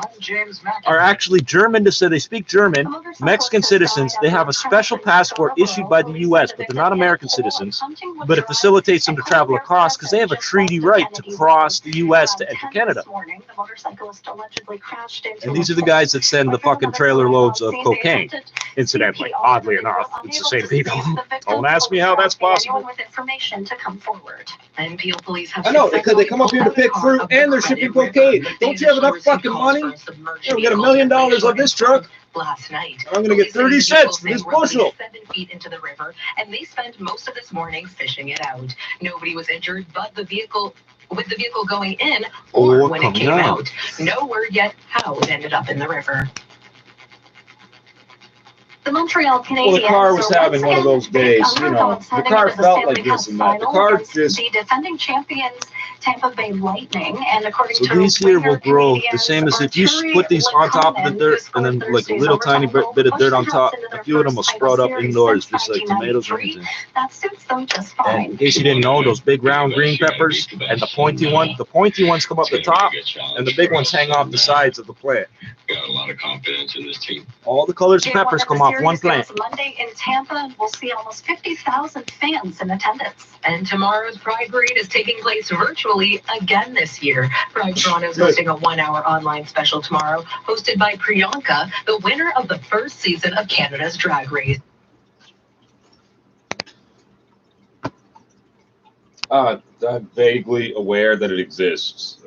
are actually German, to say they speak German, Mexican citizens. They have a special passport issued by the U.S., but they're not American citizens. But it facilitates them to travel across because they have a treaty right to cross the U.S. to enter Canada. And these are the guys that send the fucking trailer loads of cocaine, incidentally, oddly enough. It's the same people. Don't ask me how that's possible. I know, because they come up here to pick fruit and they're shipping cocaine. Don't you have enough fucking money? You get $1 million on this truck. Last night, I'm going to get 30 cents for this bushel. 7 feet into the river, and they spent most of this morning fishing it out. Nobody was injured, but the vehicle going in or when it came out. No word yet how it ended up in the river. The Montreal Canadiens. Well, the car was having one of those days, you know. The car felt like this and that. The car just. The defending champions, Tampa Bay Lightning, and according so to these here will grow the same as if you put these on top of the dirt and then like a little tiny bit of dirt on top. A few of them will sprout up indoors just like tomatoes or anything. That suits them just fine. And in case you didn't know, those big round green peppers and the pointy ones come up the top, and the big ones hang off the sides of the plant. Got a lot of confidence in this team. All the colors of peppers come off one plant. Monday in Tampa, and we'll see almost 50,000 fans in attendance. And tomorrow's Pride Parade is taking place virtually again this year. Pride Toronto is hosting a 1-hour online special tomorrow, hosted by Priyanka, the winner of the first season of Canada's Drag Race. I'm vaguely aware that it exists.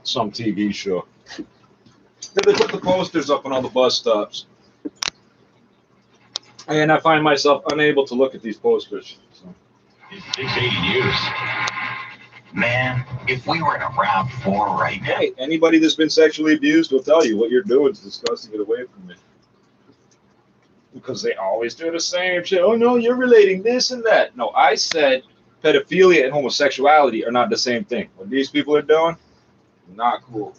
Some TV show. They put the posters up on all the bus stops. And I find myself unable to look at these posters. So. 680 News. Man, if we were in a RAV4 right now. Hey, anybody that's been sexually abused will tell you what you're doing is disgusting. Get away from me. Because they always do the same shit. Oh, no, you're relating this and that. No, I said pedophilia and homosexuality are not the same thing. What these people are doing, not cool.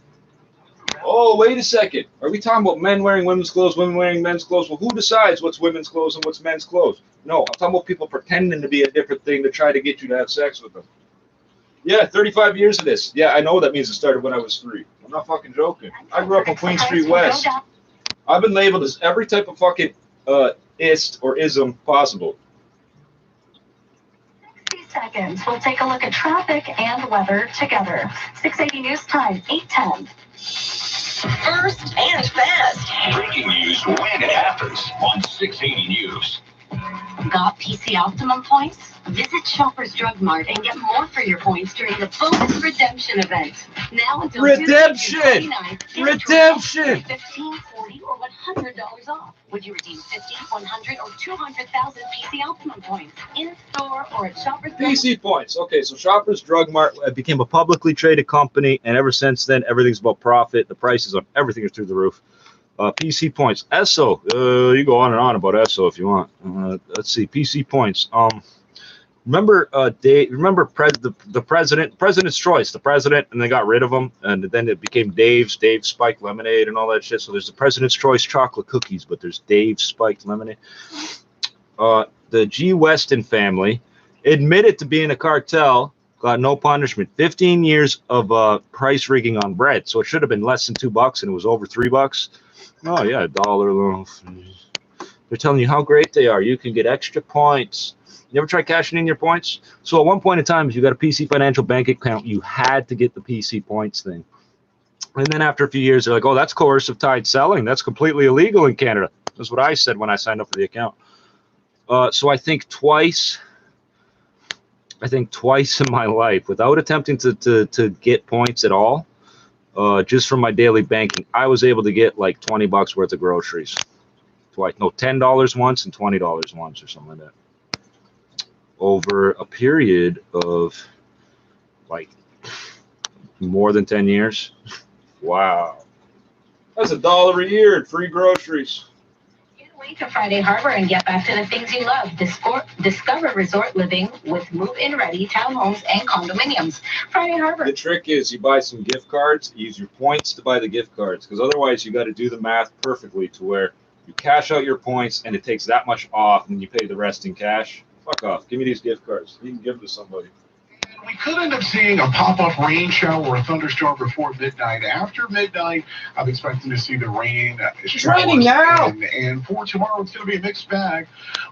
Oh, wait a second. Are we talking about men wearing women's clothes, women wearing men's clothes? Well, who decides what's women's clothes and what's men's clothes? No, I'm talking about people pretending to be a different thing to try to get you to have sex with them. Yeah, 35 years of this. Yeah, I know that means it started when I was 3. I'm not fucking joking. I grew up on Queen Street West. I've been labeled as every type of fucking ist or ism possible. 60 seconds. We'll take a look at traffic and weather together. 680 News Time, 8:10. First and fast. Breaking news when it happens on 680 News. Got PC Optimum points? Visit Shoppers Drug Mart and get more for your points during the bonus redemption event. Now until Redemption! Redemption! 15, 40, or $100 off. Would you redeem 50, 100, or 200,000 PC Optimum points in store or at Shoppers Drug Mart? PC points. Okay, so Shoppers Drug Mart became a publicly traded company, and ever since then, everything's about profit. The prices on everything are through the roof. PC points. ESSO. You go on and on about ESSO if you want. Let's see. PC points. Remember, the President's Choice, the president, and they got rid of him, and then it became Dave's Spiked Lemonade and all that shit. So there's the President's Choice chocolate cookies, but there's Dave's Spiked Lemonade. The G. Weston family admitted to being a cartel, got no punishment. 15 years of price rigging on bread, so it should have been less than $2, and it was over $3. Oh yeah, $1 loaf. They're telling you how great they are. You can get extra points. You ever try cashing in your points? So at one point in time, if you got a PC Financial bank account, you had to get the PC points thing. And then after a few years, they're like, oh, that's coercive tied selling. That's completely illegal in Canada. That's what I said when I signed up for the account. So I think twice in my life, without attempting to get points at all, just from my daily banking, I was able to get like $20 worth of groceries. Twice. No, $10 once and $20 once or something like that. Over a period of like more than 10 years. Wow. That's $1 a year in free groceries. Get away to Friday Harbor and get back to the things you love. Discover resort living with move-in ready townhomes and condominiums. Friday Harbor. The trick is you buy some gift cards, use your points to buy the gift cards, because otherwise you got to do the math perfectly to where you cash out your points and it takes that much off and then you pay the rest in cash. Fuck off. Give me these gift cards. You can give them to somebody. We could end up seeing a pop-up rain shower or a thunderstorm before midnight. After midnight, I'm expecting to see the rain. It's raining now. And for tomorrow, it's going to be a mixed bag.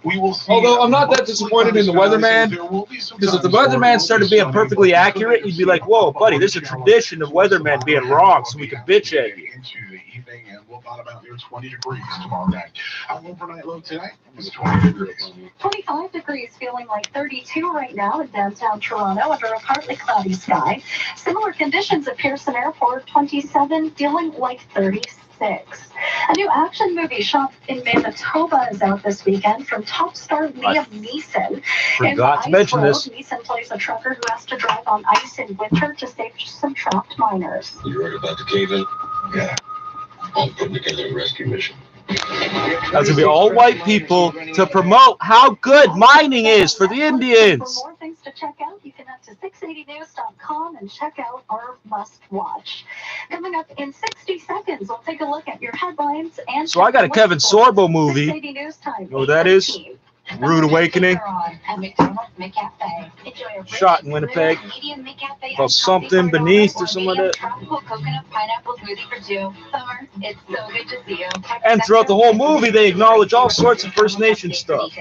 We will see. Although I'm not that disappointed in the weatherman, because if the weatherman started being perfectly accurate, you'd be like, whoa, buddy, there's a tradition of weathermen being wrong, so we can bitch at you. Into the evening, and we'll bottom out near 20 degrees tomorrow night. Our overnight low today is 20 degrees. 25 degrees, feeling like 32 right now in downtown Toronto under a partly cloudy sky. Similar conditions at Pearson Airport, 27, feeling like 36. A new action movie shot in Manitoba is out this weekend from top star Liam Neeson. Forgot to mention this. Neeson plays a trucker who has to drive on ice in winter to save some trapped miners. You heard about the cave-in? Yeah. I'm putting together a rescue mission. That's gonna be all white people to promote how good mining is for the Indians. For more things to check out, you can head to 680news.com and check out our must watch. Coming up in 60 seconds, we'll take a look at your headlines and. So I got a Kevin Sorbo movie. You know what that is? Rude Awakening. Shot in Winnipeg. Called Something Beneath or something like that. And throughout the whole movie, they acknowledge all sorts of First Nation stuff.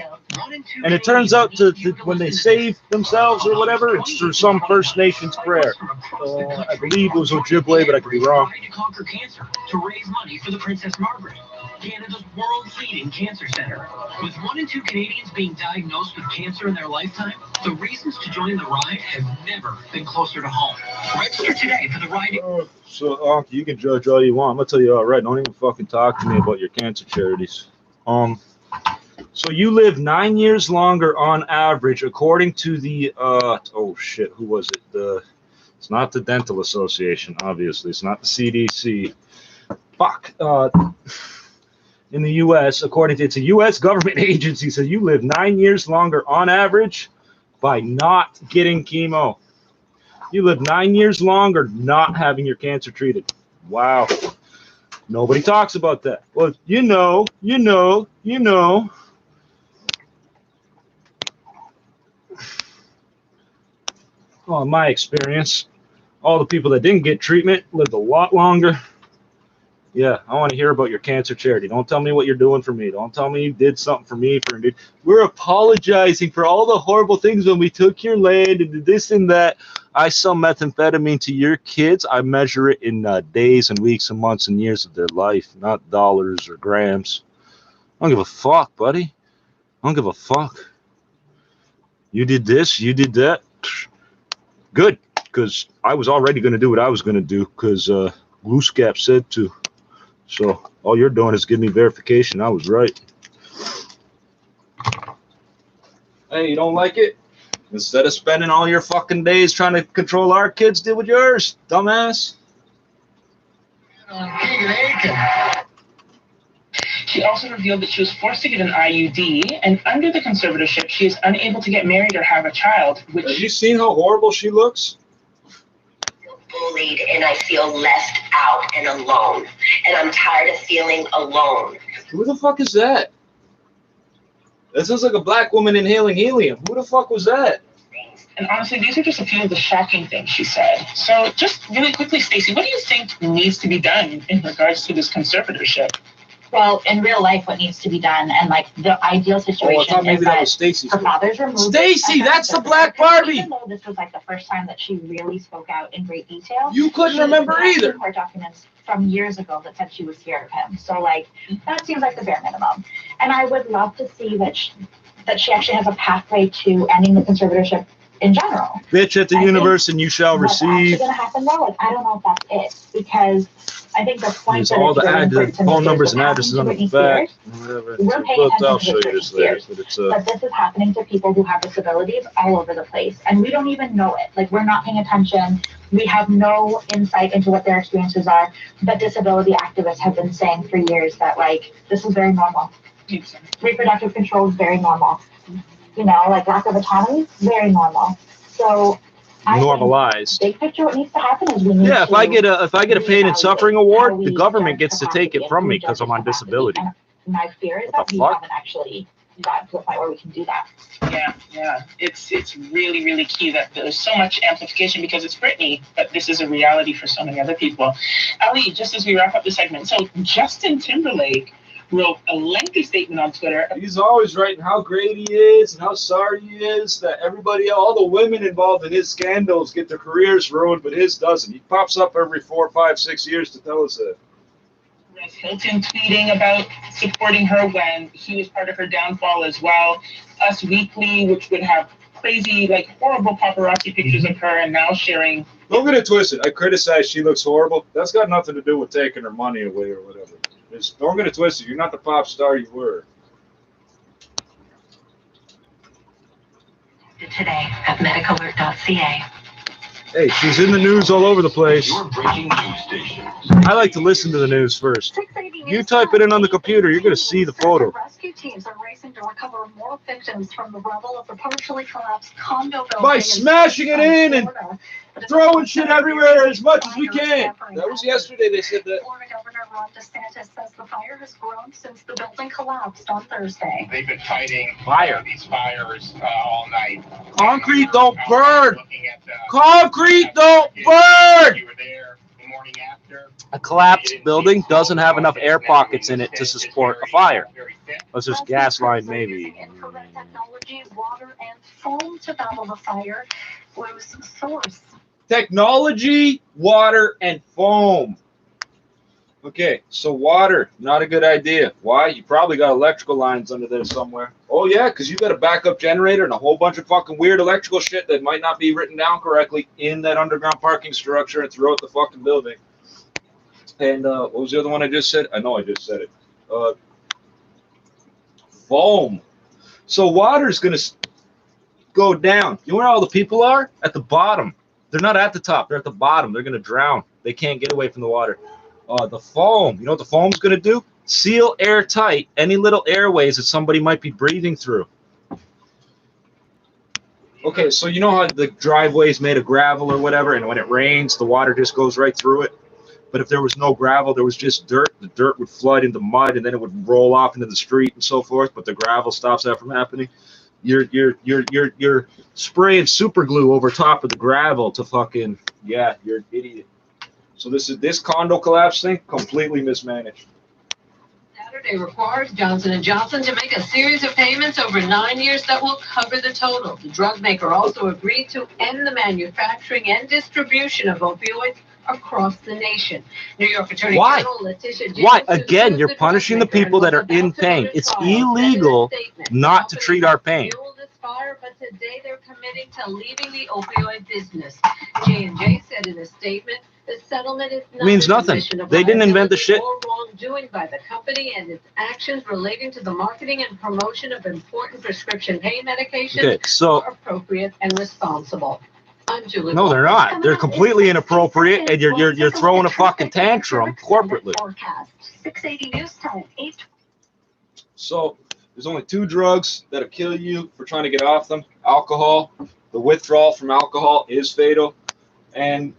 And it turns out to when they save themselves or whatever, it's through some First Nations prayer. I believe it was Ojibwe, but I could be wrong. To conquer cancer, to raise money for the Princess Margaret, Canada's world-leading cancer center. With 1 in 2 Canadians being diagnosed with cancer in their lifetime, the reasons to join the ride have never been closer to home. Register today for the ride. So, you can judge all you want. I'm gonna tell you all right. Don't even fucking talk to me about your cancer charities. So you live 9 years longer on average, according to the oh shit, who was it? It's not the Dental Association, obviously. It's not the CDC. Fuck. In the U.S., according to it's a U.S. government agency, so you live 9 years longer on average by not getting chemo. You live 9 years longer not having your cancer treated. Wow. Nobody talks about that. Well, you know. Well, in my experience, all the people that didn't get treatment lived a lot longer. Yeah, I want to hear about your cancer charity. Don't tell me what you're doing for me. Don't tell me you did something for me. We're apologizing for all the horrible things when we took your land and did this and that. I sell methamphetamine to your kids. I measure it in days and weeks and months and years of their life, not dollars or grams. I don't give a fuck, buddy. I don't give a fuck. You did this, you did that. Good, because I was already going to do what I was going to do because Glooskap said to. So all you're doing is give me verification I was right. Hey, you don't like it? Instead of spending all your fucking days trying to control our kids, deal with yours, dumbass. She also revealed that she was forced to get an IUD, and under the conservatorship, she is unable to get married or have a child. Which have you seen how horrible she looks? Bullied, and I feel left out and alone, and I'm tired of feeling alone. Who the fuck is that? That sounds like a black woman inhaling helium. Who the fuck was that? And honestly, these are just a few of the shocking things she said. So just really quickly, Stacey, what do you think needs to be done in regards to this conservatorship? Well, in real life, what needs to be done, and like the ideal situation is that her father's removed. Stacey, that's the Black Barbie. Even though this was like the first time that she really spoke out in great detail, you couldn't remember either. Court documents from years ago that said she was scared of him. So like that seems like the bare minimum. And I would love to see that she actually has a pathway to ending the conservatorship in general. Bitch at the universe, and you shall receive. What's actually going to happen though? Like I don't know if that's it because. I think the point that all the phone numbers and addresses on the back. We're paying attention to this later, but this is happening to people who have disabilities all over the place, and we don't even know it. Like we're not paying attention. We have no insight into what their experiences are. But disability activists have been saying for years that like this is very normal. Reproductive control is very normal. You know, like lack of autonomy, very normal. So. Normalized. Big picture, what needs to happen is we need if I get a pain and suffering award, the government gets to take it from me because I'm on disability. And my fear is that we haven't actually gotten to the point where we can do that. Yeah. It's really, really key that there's so much amplification because it's Britney, but this is a reality for so many other people. Ali, just as we wrap up the segment, so Justin Timberlake wrote a lengthy statement on Twitter. He's always writing how great he is and how sorry he is that all the women involved in his scandals get their careers ruined, but his doesn't. He pops up every 4, 5, 6 years to tell us that. Ross Hilton tweeting about supporting her when he was part of her downfall as well. Us Weekly, which would have crazy, like horrible paparazzi pictures of her and now sharing. Don't get it twisted. I criticize she looks horrible. That's got nothing to do with taking her money away or whatever. Don't get it twisted. You're not the pop star you were. Today at medicalert.ca. Hey, she's in the news all over the place. Your breaking news station. I like to listen to the news first. You type it in on the computer, you're going to see the photo. Rescue teams are racing to recover more victims from the rubble of the partially collapsed condo building. By smashing it in and throwing shit everywhere as much as we can. That was yesterday they said that. Florida Governor Ron DeSantis says the fire has grown since the building collapsed on Thursday. They've been fighting these fires all night. Concrete don't burn! Concrete don't burn! You were there the morning after. A collapsed building doesn't have enough air pockets in it to support a fire. Unless there's gas line, maybe. Infrared technology, water, and foam to battle the fire was source. Technology, water, and foam. Okay, so water, not a good idea. Why? You probably got electrical lines under there somewhere. Oh, yeah, because you got a backup generator and a whole bunch of fucking weird electrical shit that might not be written down correctly in that underground parking structure and throughout the fucking building. And what was the other one I just said? I know I just said it. Foam. So water's going to go down. You know where all the people are? At the bottom. They're not at the top. They're at the bottom. They're going to drown. They can't get away from the water. The foam. You know what the foam's going to do? Seal airtight any little airways that somebody might be breathing through. Okay, so you know how the driveway is made of gravel or whatever, and when it rains, the water just goes right through it? But if there was no gravel, there was just dirt, the dirt would flood into mud, and then it would roll off into the street and so forth, but the gravel stops that from happening. You're spraying super glue over top of the gravel to fucking, yeah, you're an idiot. So this condo collapse thing, completely mismanaged. Saturday requires Johnson & Johnson to make a series of payments over 9 years that will cover the total. The drug maker also agreed to end the manufacturing and distribution of opioids across the nation. New York Attorney General Letitia James. Why? Again, you're punishing the people that are in pain. It's illegal not to treat our pain. Fire, but today they're committing to leaving the opioid business. J&J said in a statement, the settlement is not means nothing. They didn't invent the shit. Or wrongdoing by the company and its actions relating to the marketing and promotion of important prescription pain medications are appropriate and responsible. I'm Julie. No, they're not. They're completely inappropriate, and you're throwing a fucking tantrum corporately. 680 News Time. So there's only 2 drugs that'll kill you for trying to get off them. Alcohol. The withdrawal from alcohol is fatal. And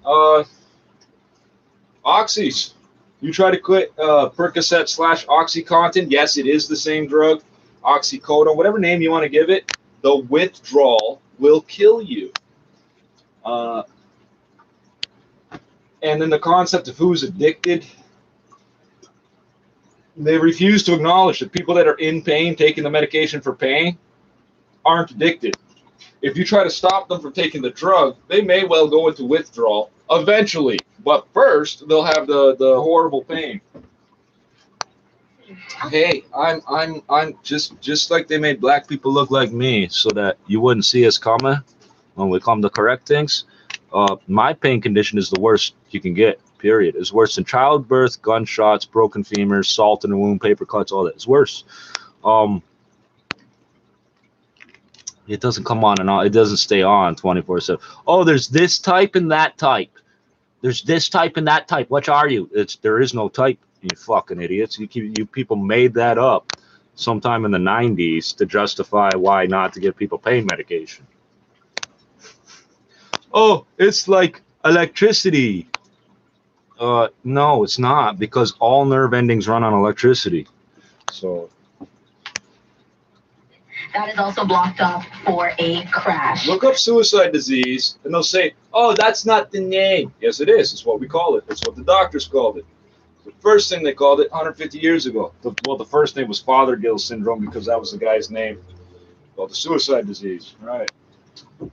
oxys. You try to quit Percocet / OxyContin. Yes, it is the same drug. Oxycodone, whatever name you want to give it. The withdrawal will kill you. And then the concept of who's addicted. They refuse to acknowledge that people that are in pain, taking the medication for pain, aren't addicted. If you try to stop them from taking the drug, they may well go into withdrawal eventually. But first, they'll have the horrible pain. Hey, I'm just like they made black people look like me so that you wouldn't see us coming when we come to correct things. My pain condition is the worst you can get. Period. It's worse than childbirth, gunshots, broken femurs, salt in the wound, paper cuts, all that. It's worse. It doesn't come on and on. It doesn't stay on 24/7. Oh, there's this type and that type. There's this type and that type. Which are you? There is no type. You fucking idiots. You people made that up sometime in the 90s to justify why not to give people pain medication. Oh, it's like electricity. No, it's not, because all nerve endings run on electricity. So that is also blocked off for a crash. Look up suicide disease, and they'll say, "Oh, that's not the name." Yes, it is. It's what we call it. It's what the doctors called it. The first thing they called it 150 years ago. The first name was Fothergill syndrome because that was the guy's name. Called the suicide disease, right?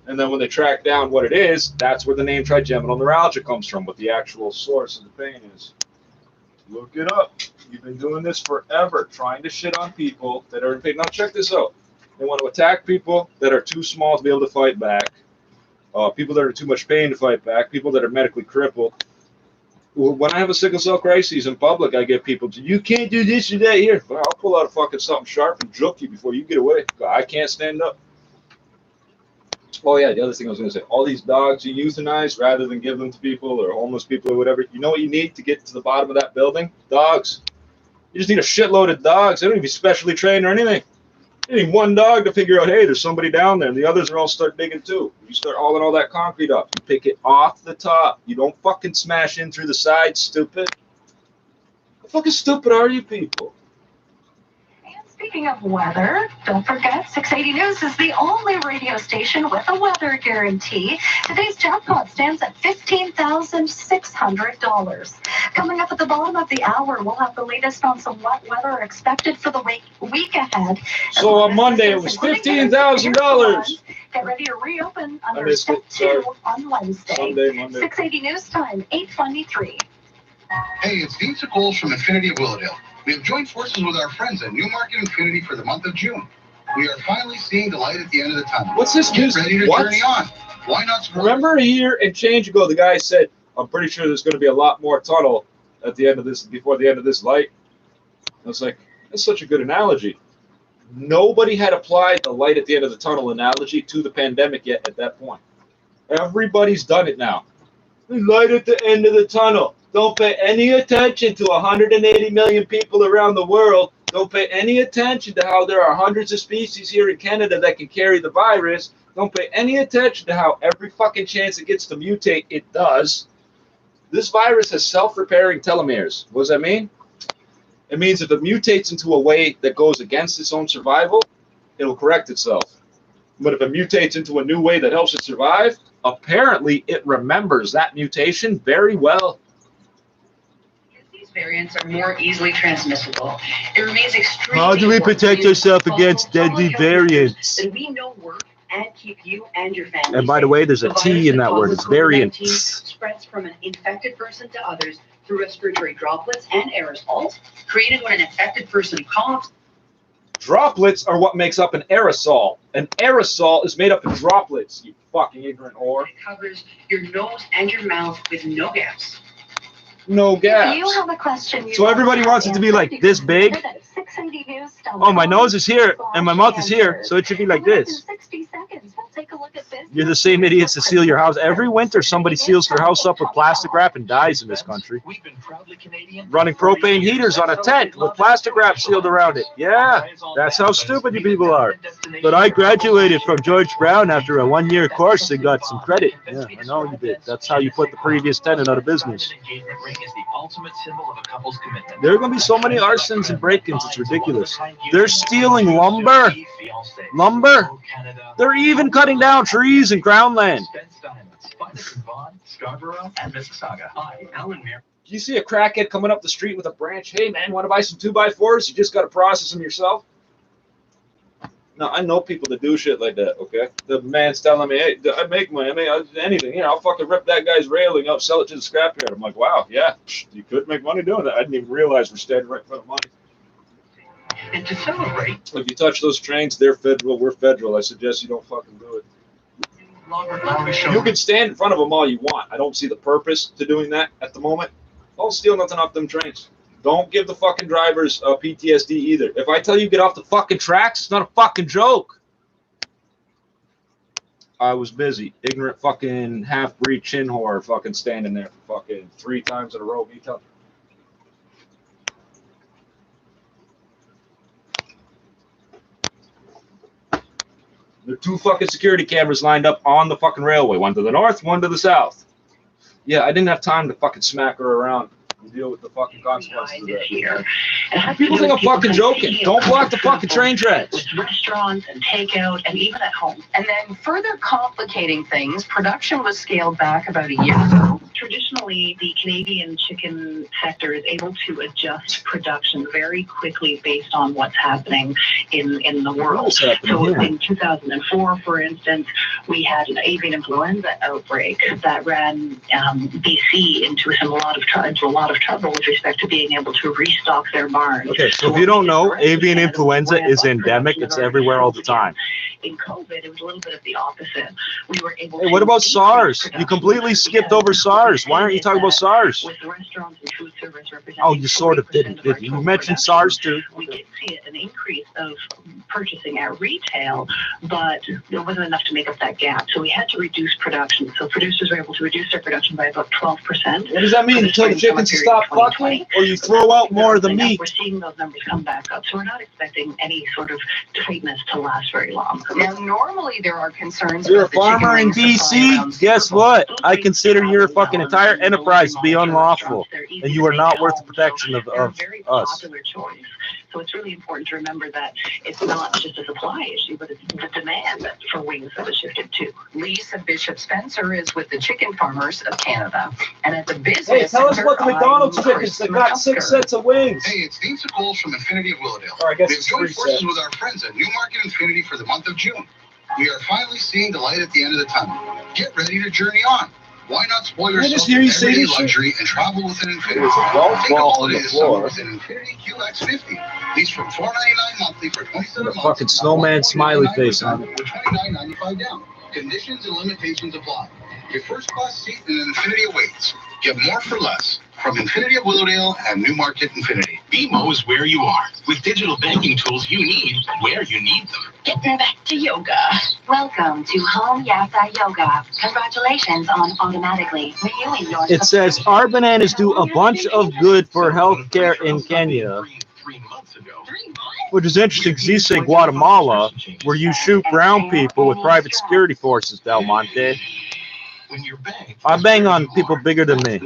And then when they track down what it is, that's where the name trigeminal neuralgia comes from, what the actual source of the pain is. Look it up. You've been doing this forever, trying to shit on people that are in pain. Now check this out. They want to attack people that are too small to be able to fight back, people that are in too much pain to fight back, people that are medically crippled. When I have a sickle cell crisis in public, I get people, you can't do this or that here. Well, I'll pull out a fucking something sharp and juke you before you get away. I can't stand up. Oh yeah, the other thing I was going to say, all these dogs you euthanize rather than give them to people or homeless people or whatever, you know what you need to get to the bottom of that building? Dogs. You just need a shitload of dogs. They don't need to be specially trained or anything. You need one dog to figure out, hey, there's somebody down there, and the others are all start digging too. You start hauling all that concrete up. You pick it off the top. You don't fucking smash in through the sides, stupid. How fucking stupid are you people? Speaking of weather, don't forget 680 News is the only radio station with a weather guarantee. Today's jackpot stands at $15,600. Coming up at the bottom of the hour, we'll have the latest on some wet weather expected for the week ahead. So on Monday it was $15,000. Get ready to reopen under step 2 on Wednesday. Sunday, Monday. 680 News time, 8:23. Hey, it's Dean Secoles from Infinity of Willowdale. We have joined forces with our friends at Newmarket Infinity for the month of June. We are finally seeing the light at the end of the tunnel. What's this Get music? ready to What? journey on. Why not? Remember a year and change ago, the guy said, I'm pretty sure there's going to be a lot more tunnel at the end of this, before the end of this light. I was like, that's such a good analogy. Nobody had applied the light at the end of the tunnel analogy to the pandemic yet at that point. Everybody's done it now. The light at the end of the tunnel. Don't pay any attention to 180 million people around the world. Don't pay any attention to how there are hundreds of species here in Canada that can carry the virus. Don't pay any attention to how every fucking chance it gets to mutate, it does. This virus has self-repairing telomeres. What does that mean? It means if it mutates into a way that goes against its own survival, it'll correct itself. But if it mutates into a new way that helps it survive, apparently it remembers that mutation very well. Variants are more easily transmissible. It remains extremely How do we protect ourselves against deadly variants? that we know work and keep you and your family And by the safe. way, there's a The T virus in that that word. causes It's variants. COVID-19 spreads from an infected person to others through respiratory droplets and aerosols created when an infected person coughs. Droplets are what makes up an aerosol. An aerosol is made up of droplets, you fucking ignorant whore. It covers your nose and your mouth with no gaps. No gaps. If you have a question, So everybody wants it to be like this big. Oh, my nose is here and my mouth is here, so it should be like this. 60 seconds, we'll take a look at this. You're the same idiots that seal your house. Every winter, somebody seals their house up with plastic wrap and dies in this country. Running propane heaters on a tent with plastic wrap sealed around it. Yeah, that's how stupid you people are. But I graduated from George Brown after a 1-year course and got some credit. Yeah, I know you did. That's how you put the previous tenant out of business. There are going to be so many arsons and break-ins, it's ridiculous. They're stealing lumber. Lumber. They're even cutting down trees and groundland. You see a crackhead coming up the street with a branch. Hey, man, want to buy some 2x4s? You just got to process them yourself. No, I know people that do shit like that, okay? The man's telling me, hey, I make money. I mean, anything. You know, I'll fucking rip that guy's railing up, sell it to the scrapyard. I'm like, wow, yeah, you could make money doing that. I didn't even realize we're standing right in front of money. And to celebrate, If you touch those trains, they're federal, we're federal. I suggest you don't fucking do it. You can stand in front of them all you want. I don't see the purpose to doing that at the moment. Don't steal nothing off them trains. Don't give the fucking drivers PTSD either. If I tell you get off the fucking tracks, it's not a fucking joke. I was busy. Ignorant fucking half-breed chin whore fucking standing there for fucking 3 times in a row. Me tell There are 2 fucking security cameras lined up on the fucking railway. One to the north, one to the south. Yeah, I didn't have time to fucking smack her around and deal with the fucking consequences of that. People think I'm fucking joking. Don't block the fucking train tracks. with restaurants and takeout and even at home. And then further complicating things, production was scaled back about a year ago. Traditionally, the Canadian chicken sector is able to adjust production very quickly based on what's happening in the world. So in 2004, for instance, we had an avian influenza outbreak that ran BC into a lot of trouble with respect to being able to restock their barns. Okay, so if you don't know, avian influenza is endemic. It's everywhere all the time. In COVID, it was a little bit of the opposite. We were able Hey, what about SARS? You completely skipped over SARS. Why aren't you talking about SARS? with the restaurants and food service representing Oh, you sort of didn't, did you? You mentioned SARS too. we did see an increase of purchasing at retail, but there wasn't enough to make up that gap. So we had to reduce production. So producers were able to reduce their production by about 12%. What does that mean? Until the chickens stop fucking, or you throw out more of the meat? We're seeing those numbers come back up. So we're not expecting any sort of tightness to last very long. Now, normally there are concerns. You're a farmer in BC? Guess what? I consider your fucking entire enterprise to be unlawful, and you are not worth the protection of us. So it's really important to remember that it's not just a supply issue, but it's the demand for wings that has shifted too. Lisa Bishop Spencer is with the Chicken Farmers of Canada, and at the business. Hey, tell us what the McDonald's chickens that got 6 sets of wings. Hey, it's Dean Secoles from Infinity of Willowdale. Or I guess We've joined forces with our friends at Newmarket Infinity for the month of June. We are finally seeing the light at the end of the tunnel. Get ready to journey on. Why not spoil yourself with everyday luxury and travel with an Infinity? Take a holiday this summer with an Infinity QX50. These from $499 monthly for 27 months. Fucking snowman smiley face on it. With $29.95 down. Conditions and limitations apply. Your first class seat in an Infinity awaits. Get more for less. From Infinity of Willowdale and Newmarket Infinity. BMO is where you are, with digital banking tools you need where you need them. Getting back to yoga. Welcome to Home Yasa Yoga. Congratulations on automatically renewing your. It says our bananas do a bunch of good for healthcare in Kenya, which is interesting because you say Guatemala, where you shoot brown people with private security forces, Del Monte. I bang on people bigger than me.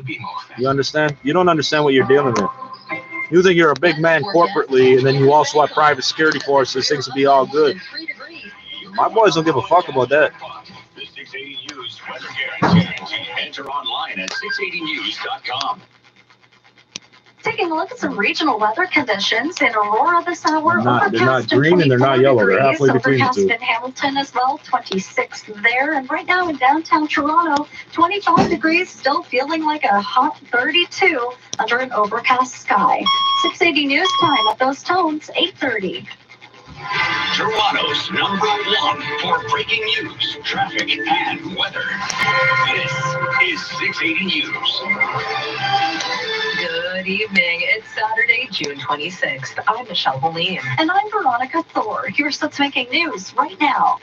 You understand? You don't understand what you're dealing with. You think you're a big man corporately, and then you also have private security forces. Things will be all good. My boys don't give a fuck about that. The 680 News weather guarantee. Enter online at 680news.com. Taking a look at some regional weather conditions in Aurora this hour. They're not green and they're not yellow. They're halfway between the two. In Hamilton as well, 26 there. And right now in downtown Toronto, 25 degrees, still feeling like a hot 32 under an overcast sky. 680 news time at those tones, 8:30. Toronto's #1 for breaking news, traffic, and weather. This is 680 News. Good evening. It's Saturday, June 26th. I'm Michelle Boleyn. And I'm Veronica Thor. Here's what's making news right now.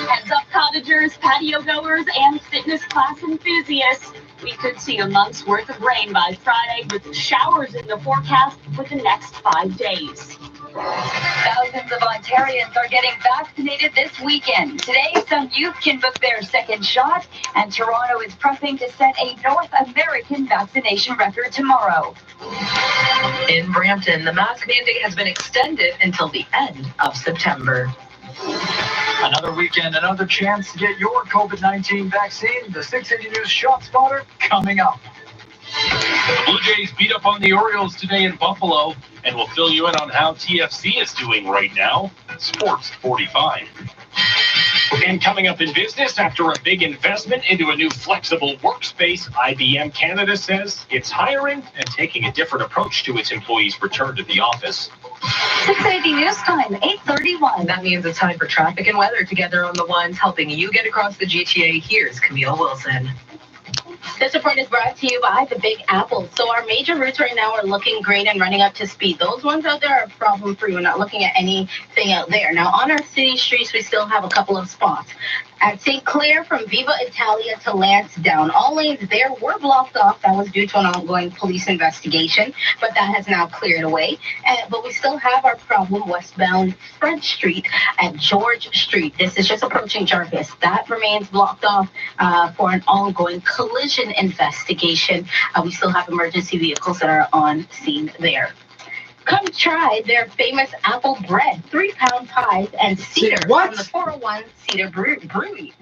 Heads up, cottagers, patio goers, and fitness class enthusiasts. We could see a month's worth of rain by Friday, with showers in the forecast for the next 5 days. Thousands of Ontarians are getting vaccinated this weekend. Today, some youth can book their second shot, and Toronto is prepping to set a North American vaccination record tomorrow. In Brampton, the mask mandate has been extended until the end of September. Another weekend, another chance to get your COVID-19 vaccine. The 680 News Shot Spotter coming up. The Blue Jays beat up on the Orioles today in Buffalo, and we'll fill you in on how TFC is doing right now. Sports 45. And coming up in business, after a big investment into a new flexible workspace, IBM Canada says it's hiring and taking a different approach to its employees' return to the office. 680 news time, 8:31. That means it's time for traffic and weather together on the ones helping you get across the GTA. Here's Camille Wilson. This report is brought to you by the Big Apple. So our major routes right now are looking great and running up to speed. Those ones out there are problem-free. We're not looking at anything out there. Now, on our city streets, we still have a couple of spots. At St. Clair, from Viva Italia to Lansdowne, all lanes there were blocked off. That was due to an ongoing police investigation, but that has now cleared away. But we still have our problem westbound French Street at George Street. This is just approaching Jarvis. That remains blocked off for an ongoing collision investigation. We still have emergency vehicles that are on scene there. Come try their famous apple bread, 3-pound pies, and cedar from the 401 Cedar Brewery.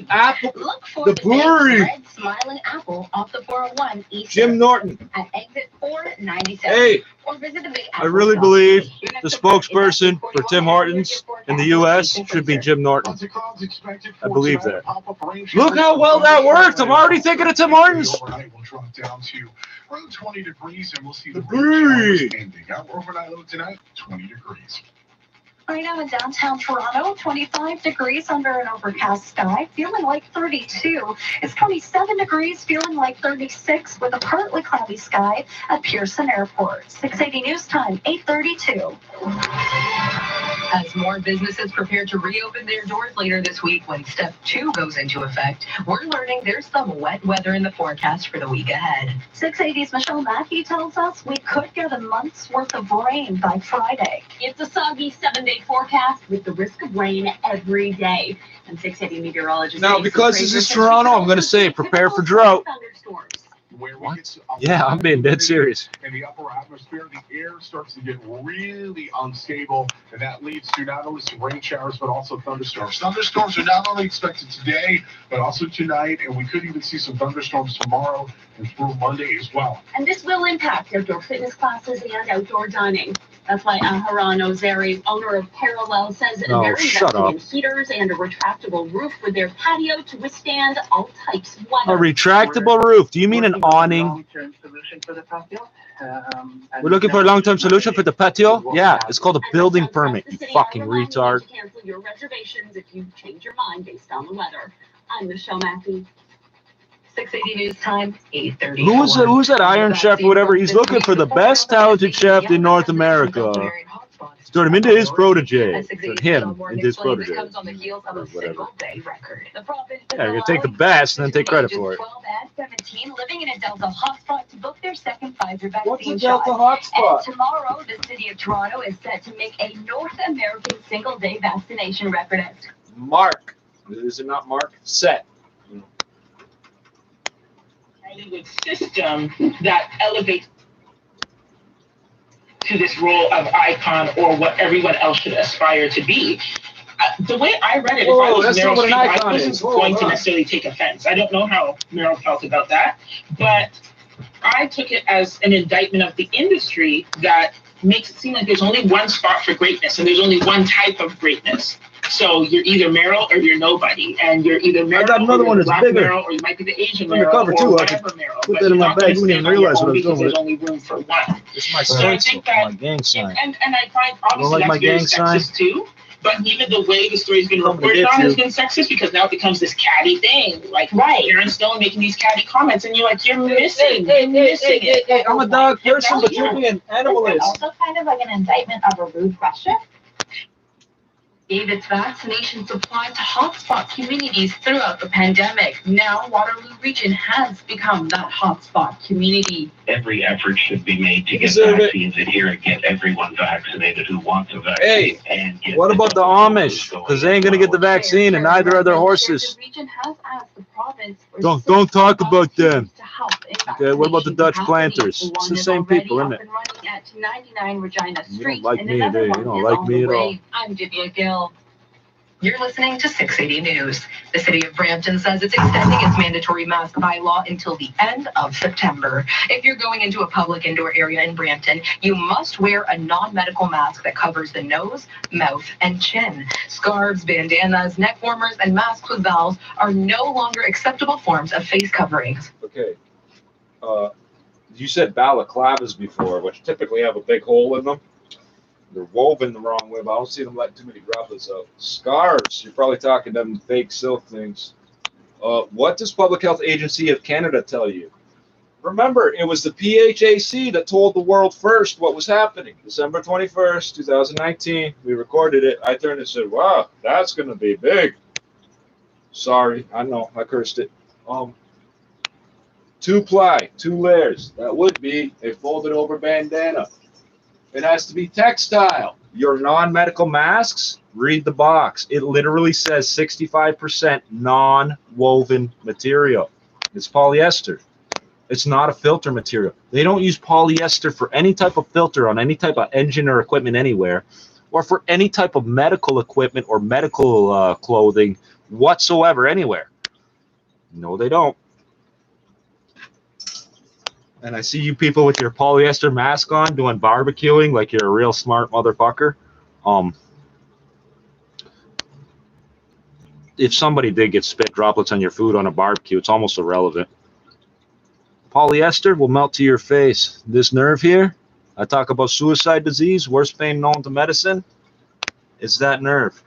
Apple. Look for The brewery. Red Smiling Apple off the 401 East Jim Norton. at exit 497. Hey, or visit the Big I really believe the spokesperson for Tim Hortons in the U.S. should be Jim Norton. I believe that. Look how well that worked. I'm already thinking of Tim Hortons. Overnight, we'll drop down to around 20 degrees, and we'll see the brewery. Our overnight low tonight, 20 degrees. Right now in downtown Toronto, 25 degrees under an overcast sky, feeling like 32. It's 27 degrees, feeling like 36 with a partly cloudy sky at Pearson Airport. 680 news time, 8:32. As more businesses prepare to reopen their doors later this week when Step 2 goes into effect, we're learning there's some wet weather in the forecast for the week ahead. 680's Michelle Mackey tells us we could get a month's worth of rain by Friday. It's a soggy 7-day forecast with the risk of rain every day. And 680 meteorologists. Now, because this is Toronto, I'm going to say prepare for drought. What? Yeah, I'm being dead serious. In the upper atmosphere, the air starts to get really unstable, and that leads to not only some rain showers, but also thunderstorms. Thunderstorms are not only expected today, but also tonight, and we could even see some thunderstorms tomorrow and through Monday as well. And this will impact outdoor fitness classes and outdoor dining. That's why Aharon Ozeri, owner of Parallel, says they're investing in heaters and a retractable roof for their patio to withstand all types of weather. A retractable roof? Do you mean an awning? We're looking for a long-term solution for the patio? Yeah, it's called a building permit, you fucking retard. You cancel your reservations if you change your mind based on the weather. I'm Michelle Mackey. 680 News Time, 8:30. Who's that Iron Chef or whatever? He's looking for the best talented chef in North America. Turn him into his protege. Turn him into his protege. Comes on the heels of a single-day record. The province Yeah, you're going to take the best and then take credit for it. 12 and 17 living in a Delta hotspot to book their second Pfizer vaccine What's a Delta shot. hotspot? And tomorrow, the city of Toronto is set to make a North American single-day vaccination record. Mark. Is it not Mark? Set. System that elevates to this role of icon or what everyone else should aspire to be. The way I read it, if I was Meryl Streep, I wasn't going to necessarily take offense. I don't know how Meryl felt about that, but I took it as an indictment of the industry that makes it seem like there's only one spot for greatness and there's only one type of greatness. So you're either Meryl or you're nobody, and you're either Meryl. I got another one that's bigger. Meryl, or you might be the Asian Meryl, Undercover too. I can Meryl. Put that in my bag. You didn't even realize what I was doing with There's it. only room for one. It's my So sign. I think that, My gang sign. and I find obviously like my that's very gang sexist too. But even the way the story's been reported on has been sexist because now it becomes this catty thing. Like Aaron Stone making these catty comments, and you're like, you're missing it. I'm a dog person, but you're being It's animalist. also kind of like an indictment of a rude question. Gave its vaccination supply to hotspot communities throughout the pandemic. Now, Waterloo Region has become that hotspot community. Every effort should be made to get vaccines in here and get everyone vaccinated who wants a vaccine. Hey, and get what about the Amish? Because they ain't gonna get the vaccine, and neither are their horses. The region has asked the province for Don't talk about them. to help in Okay, what about the vaccination Dutch capacity. planters? It's One the is same already people, isn't up it? and running at 99 Regina You Street, don't like and me, another do you? one You don't is like on me the at all. way. I'm Divya Gill. You're listening to 680 News. The city of Brampton says it's extending its mandatory mask bylaw until the end of September. If you're going into a public indoor area in Brampton, you must wear a non-medical mask that covers the nose, mouth, and chin. Scarves, bandanas, neck warmers, and masks with valves are no longer acceptable forms of face coverings. Okay. You said balaclavas before, which typically have a big hole in them. They're woven the wrong way, but I don't see them letting too many droplets out. Scarves, you're probably talking them fake silk things. What does Public Health Agency of Canada tell you? Remember, it was the PHAC that told the world first what was happening. December 21st, 2019, we recorded it. I turned and said, wow, that's going to be big. Sorry, I know, I cursed it. 2-ply, 2 layers. That would be a folded over bandana. It has to be textile. Your non-medical masks, read the box. It literally says 65% non-woven material. It's polyester. It's not a filter material. They don't use polyester for any type of filter on any type of engine or equipment anywhere, or for any type of medical equipment or medical clothing whatsoever anywhere. No, they don't. And I see you people with your polyester mask on doing barbecuing like you're a real smart motherfucker. If somebody did get spit droplets on your food on a barbecue, it's almost irrelevant. Polyester will melt to your face. This nerve here, I talk about suicide disease, worst pain known to medicine. It's that nerve.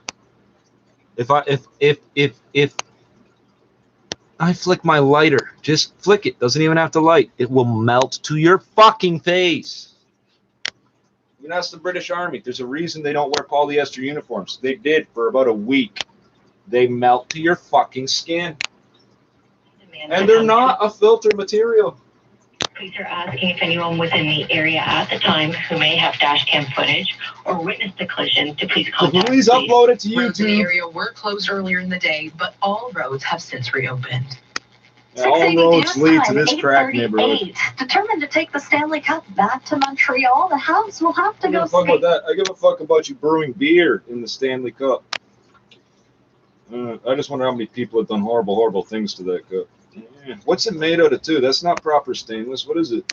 If I flick my lighter, just flick it, doesn't even have to light, it will melt to your fucking face. You can ask the British Army. There's a reason they don't wear polyester uniforms. They did for about a week. They melt to your fucking skin. And they're not a filter material. Police are asking if anyone was in the area at the time who may have dash cam footage or witnessed the collision to please contact police. Upload it to YouTube. Roads in the area were closed earlier in the day, but all roads have since reopened. All roads lead to this crack neighborhood. Determined to take the Stanley Cup back to Montreal, the Habs will have to go. Fuck about that. I give a fuck about you brewing beer in the Stanley Cup. I just wonder how many people have done horrible things to that cup. Yeah. What's it made out of, too? That's not proper stainless. What is it?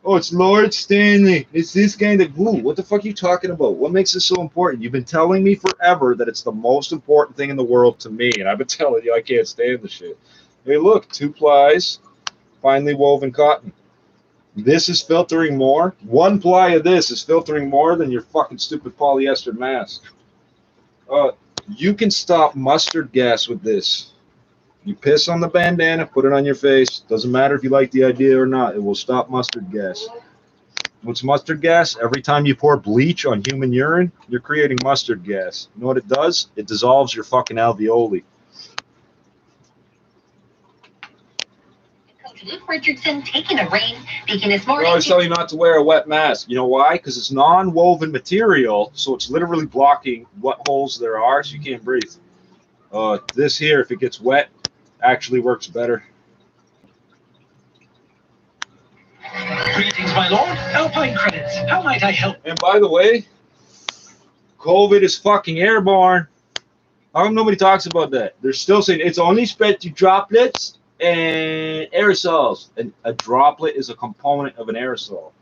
Oh, it's Lord Stanley. It's this kind of glue. What the fuck are you talking about? What makes this so important? You've been telling me forever that it's the most important thing in the world to me, and I've been telling you I can't stand the shit. Hey, look, 2 plies, finely woven cotton. This is filtering more. 1 ply of this is filtering more than your fucking stupid polyester mask. You can stop mustard gas with this. You piss on the bandana, put it on your face. Doesn't matter if you like the idea or not. It will stop mustard gas. What's mustard gas? Every time you pour bleach on human urine, you're creating mustard gas. You know what it does? It dissolves your fucking alveoli. Luke Richardson taking a rain, speaking this morning. I always tell you not to wear a wet mask. You know why? Because it's non-woven material, so it's literally blocking what holes there are, so you can't breathe. This here, if it gets wet, actually works better. Greetings, my lord. Alpine credits. How might I help? And by the way, COVID is fucking airborne. How come nobody talks about that? They're still saying it's only spread through droplets and aerosols. And a droplet is a component of an aerosol.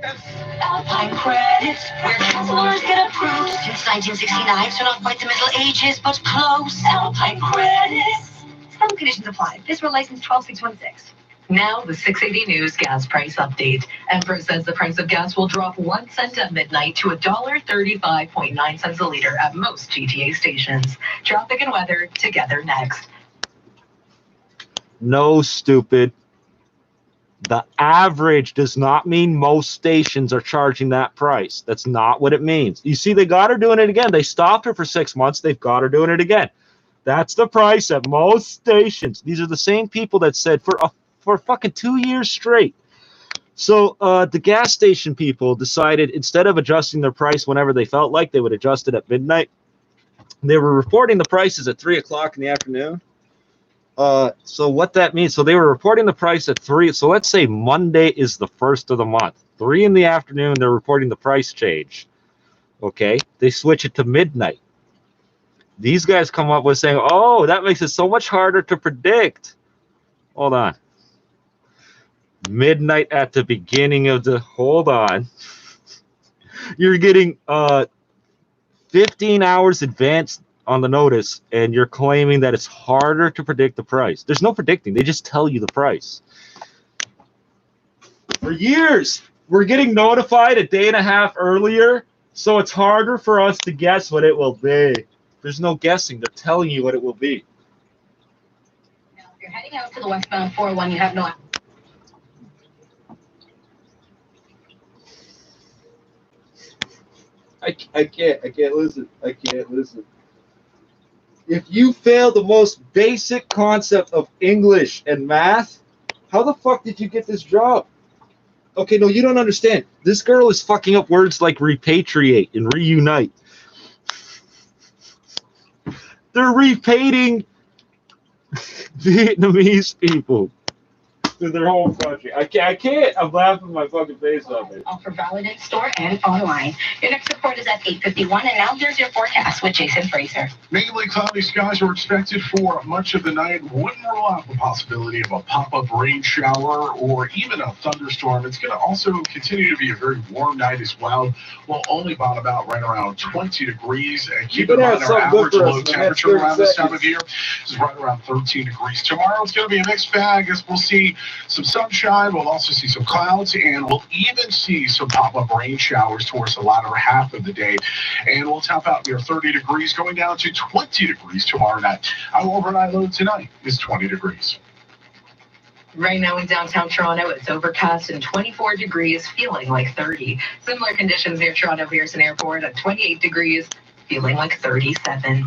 Alpine credits, where counselors get approved. Since 1969, so not quite the Middle Ages, but close. Alpine credits. Some conditions apply. This were licensed 12616. Now the 680 News gas price update. Empress says the price of gas will drop 1 cent at midnight to $1.35.9 a liter at most GTA stations. Traffic and weather together next. No, stupid. The average does not mean most stations are charging that price. That's not what it means. You see, they got her doing it again. They stopped her for 6 months. They've got her doing it again. That's the price at most stations. These are the same people that said for fucking 2 years straight. So the gas station people decided instead of adjusting their price whenever they felt like, they would adjust it at midnight. They were reporting the prices at 3 o'clock in the afternoon. So what that means, so they were reporting the price at 3. So let's say Monday is the 1st of the month. 3 in the afternoon, they're reporting the price change. Okay, they switch it to midnight. These guys come up with saying, oh, that makes it so much harder to predict. Hold on. Midnight at the beginning of the, hold on. You're getting 15 hours advance on the notice, and you're claiming that it's harder to predict the price. There's no predicting. They just tell you the price. For years, we're getting notified a day and a half earlier, so it's harder for us to guess what it will be. There's no guessing. They're telling you what it will be. Now, if you're heading out to the westbound 401, you have no... I can't listen. I can't listen. If you fail the most basic concept of English and math, how the fuck did you get this job? Okay, no, you don't understand. This girl is fucking up words like repatriate and reunite. They're repatriating Vietnamese people to their home country. I can't. I'm laughing my fucking face off it. Offer valid in store and online. Your next report is at 8:51, and now here's your forecast with Jason Fraser. Mainly cloudy skies are expected for much of the night. Wouldn't rule out the possibility of a pop-up rain shower or even a thunderstorm. It's going to also continue to be a very warm night as well. We'll only bottom out right around 20 degrees. And keep in mind our average low temperature around this time of year is right around 13 degrees. Tomorrow it's going to be a mixed bag as we'll see some sunshine. We'll also see some clouds, and we'll even see some pop-up rain showers towards the latter half of the day. And we'll top out near 30 degrees, going down to 20 degrees tomorrow night. Our overnight low tonight is 20 degrees. Right now in downtown Toronto, it's overcast and 24 degrees, feeling like 30. Similar conditions near Toronto Pearson Airport at 28 degrees, feeling like 37.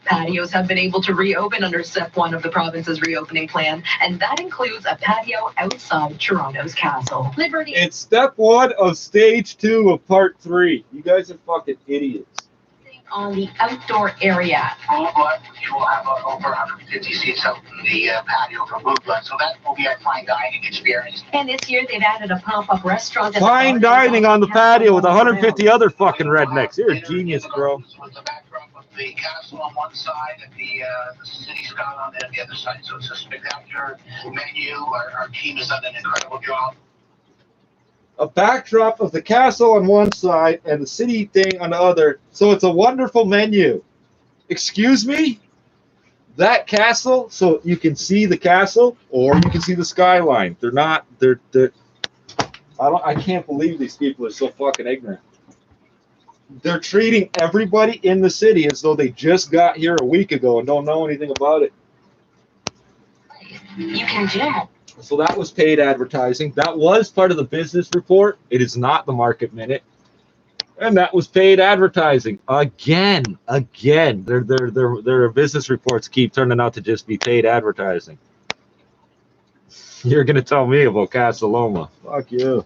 Patios have been able to reopen under Step 1 of the province's reopening plan, and that includes a patio outside Toronto's castle. Liberty. It's Step 1 of Stage 2 of Part 3. You guys are fucking idiots. On the outdoor area. You will have over 150 seats out in the patio for Blue Blood, so that will be a fine dining experience. And this year they've added a pop-up restaurant. Fine dining on the patio with 150 other fucking rednecks. You're a genius, bro. With the backdrop of the castle on one side and the city skyline on the other side, so it's a spectacular menu. Our team has done an incredible job. A backdrop of the castle on one side and the city thing on the other. So it's a wonderful menu. Excuse me? That castle, so you can see the castle or you can see the skyline. They're not, I can't believe these people are so fucking ignorant. They're treating everybody in the city as though they just got here a week ago and don't know anything about it. You can do. So that was paid advertising. That was part of the business report. It is not the market minute. And that was paid advertising. Again. Their business reports keep turning out to just be paid advertising. You're going to tell me about Casa Loma. Fuck you.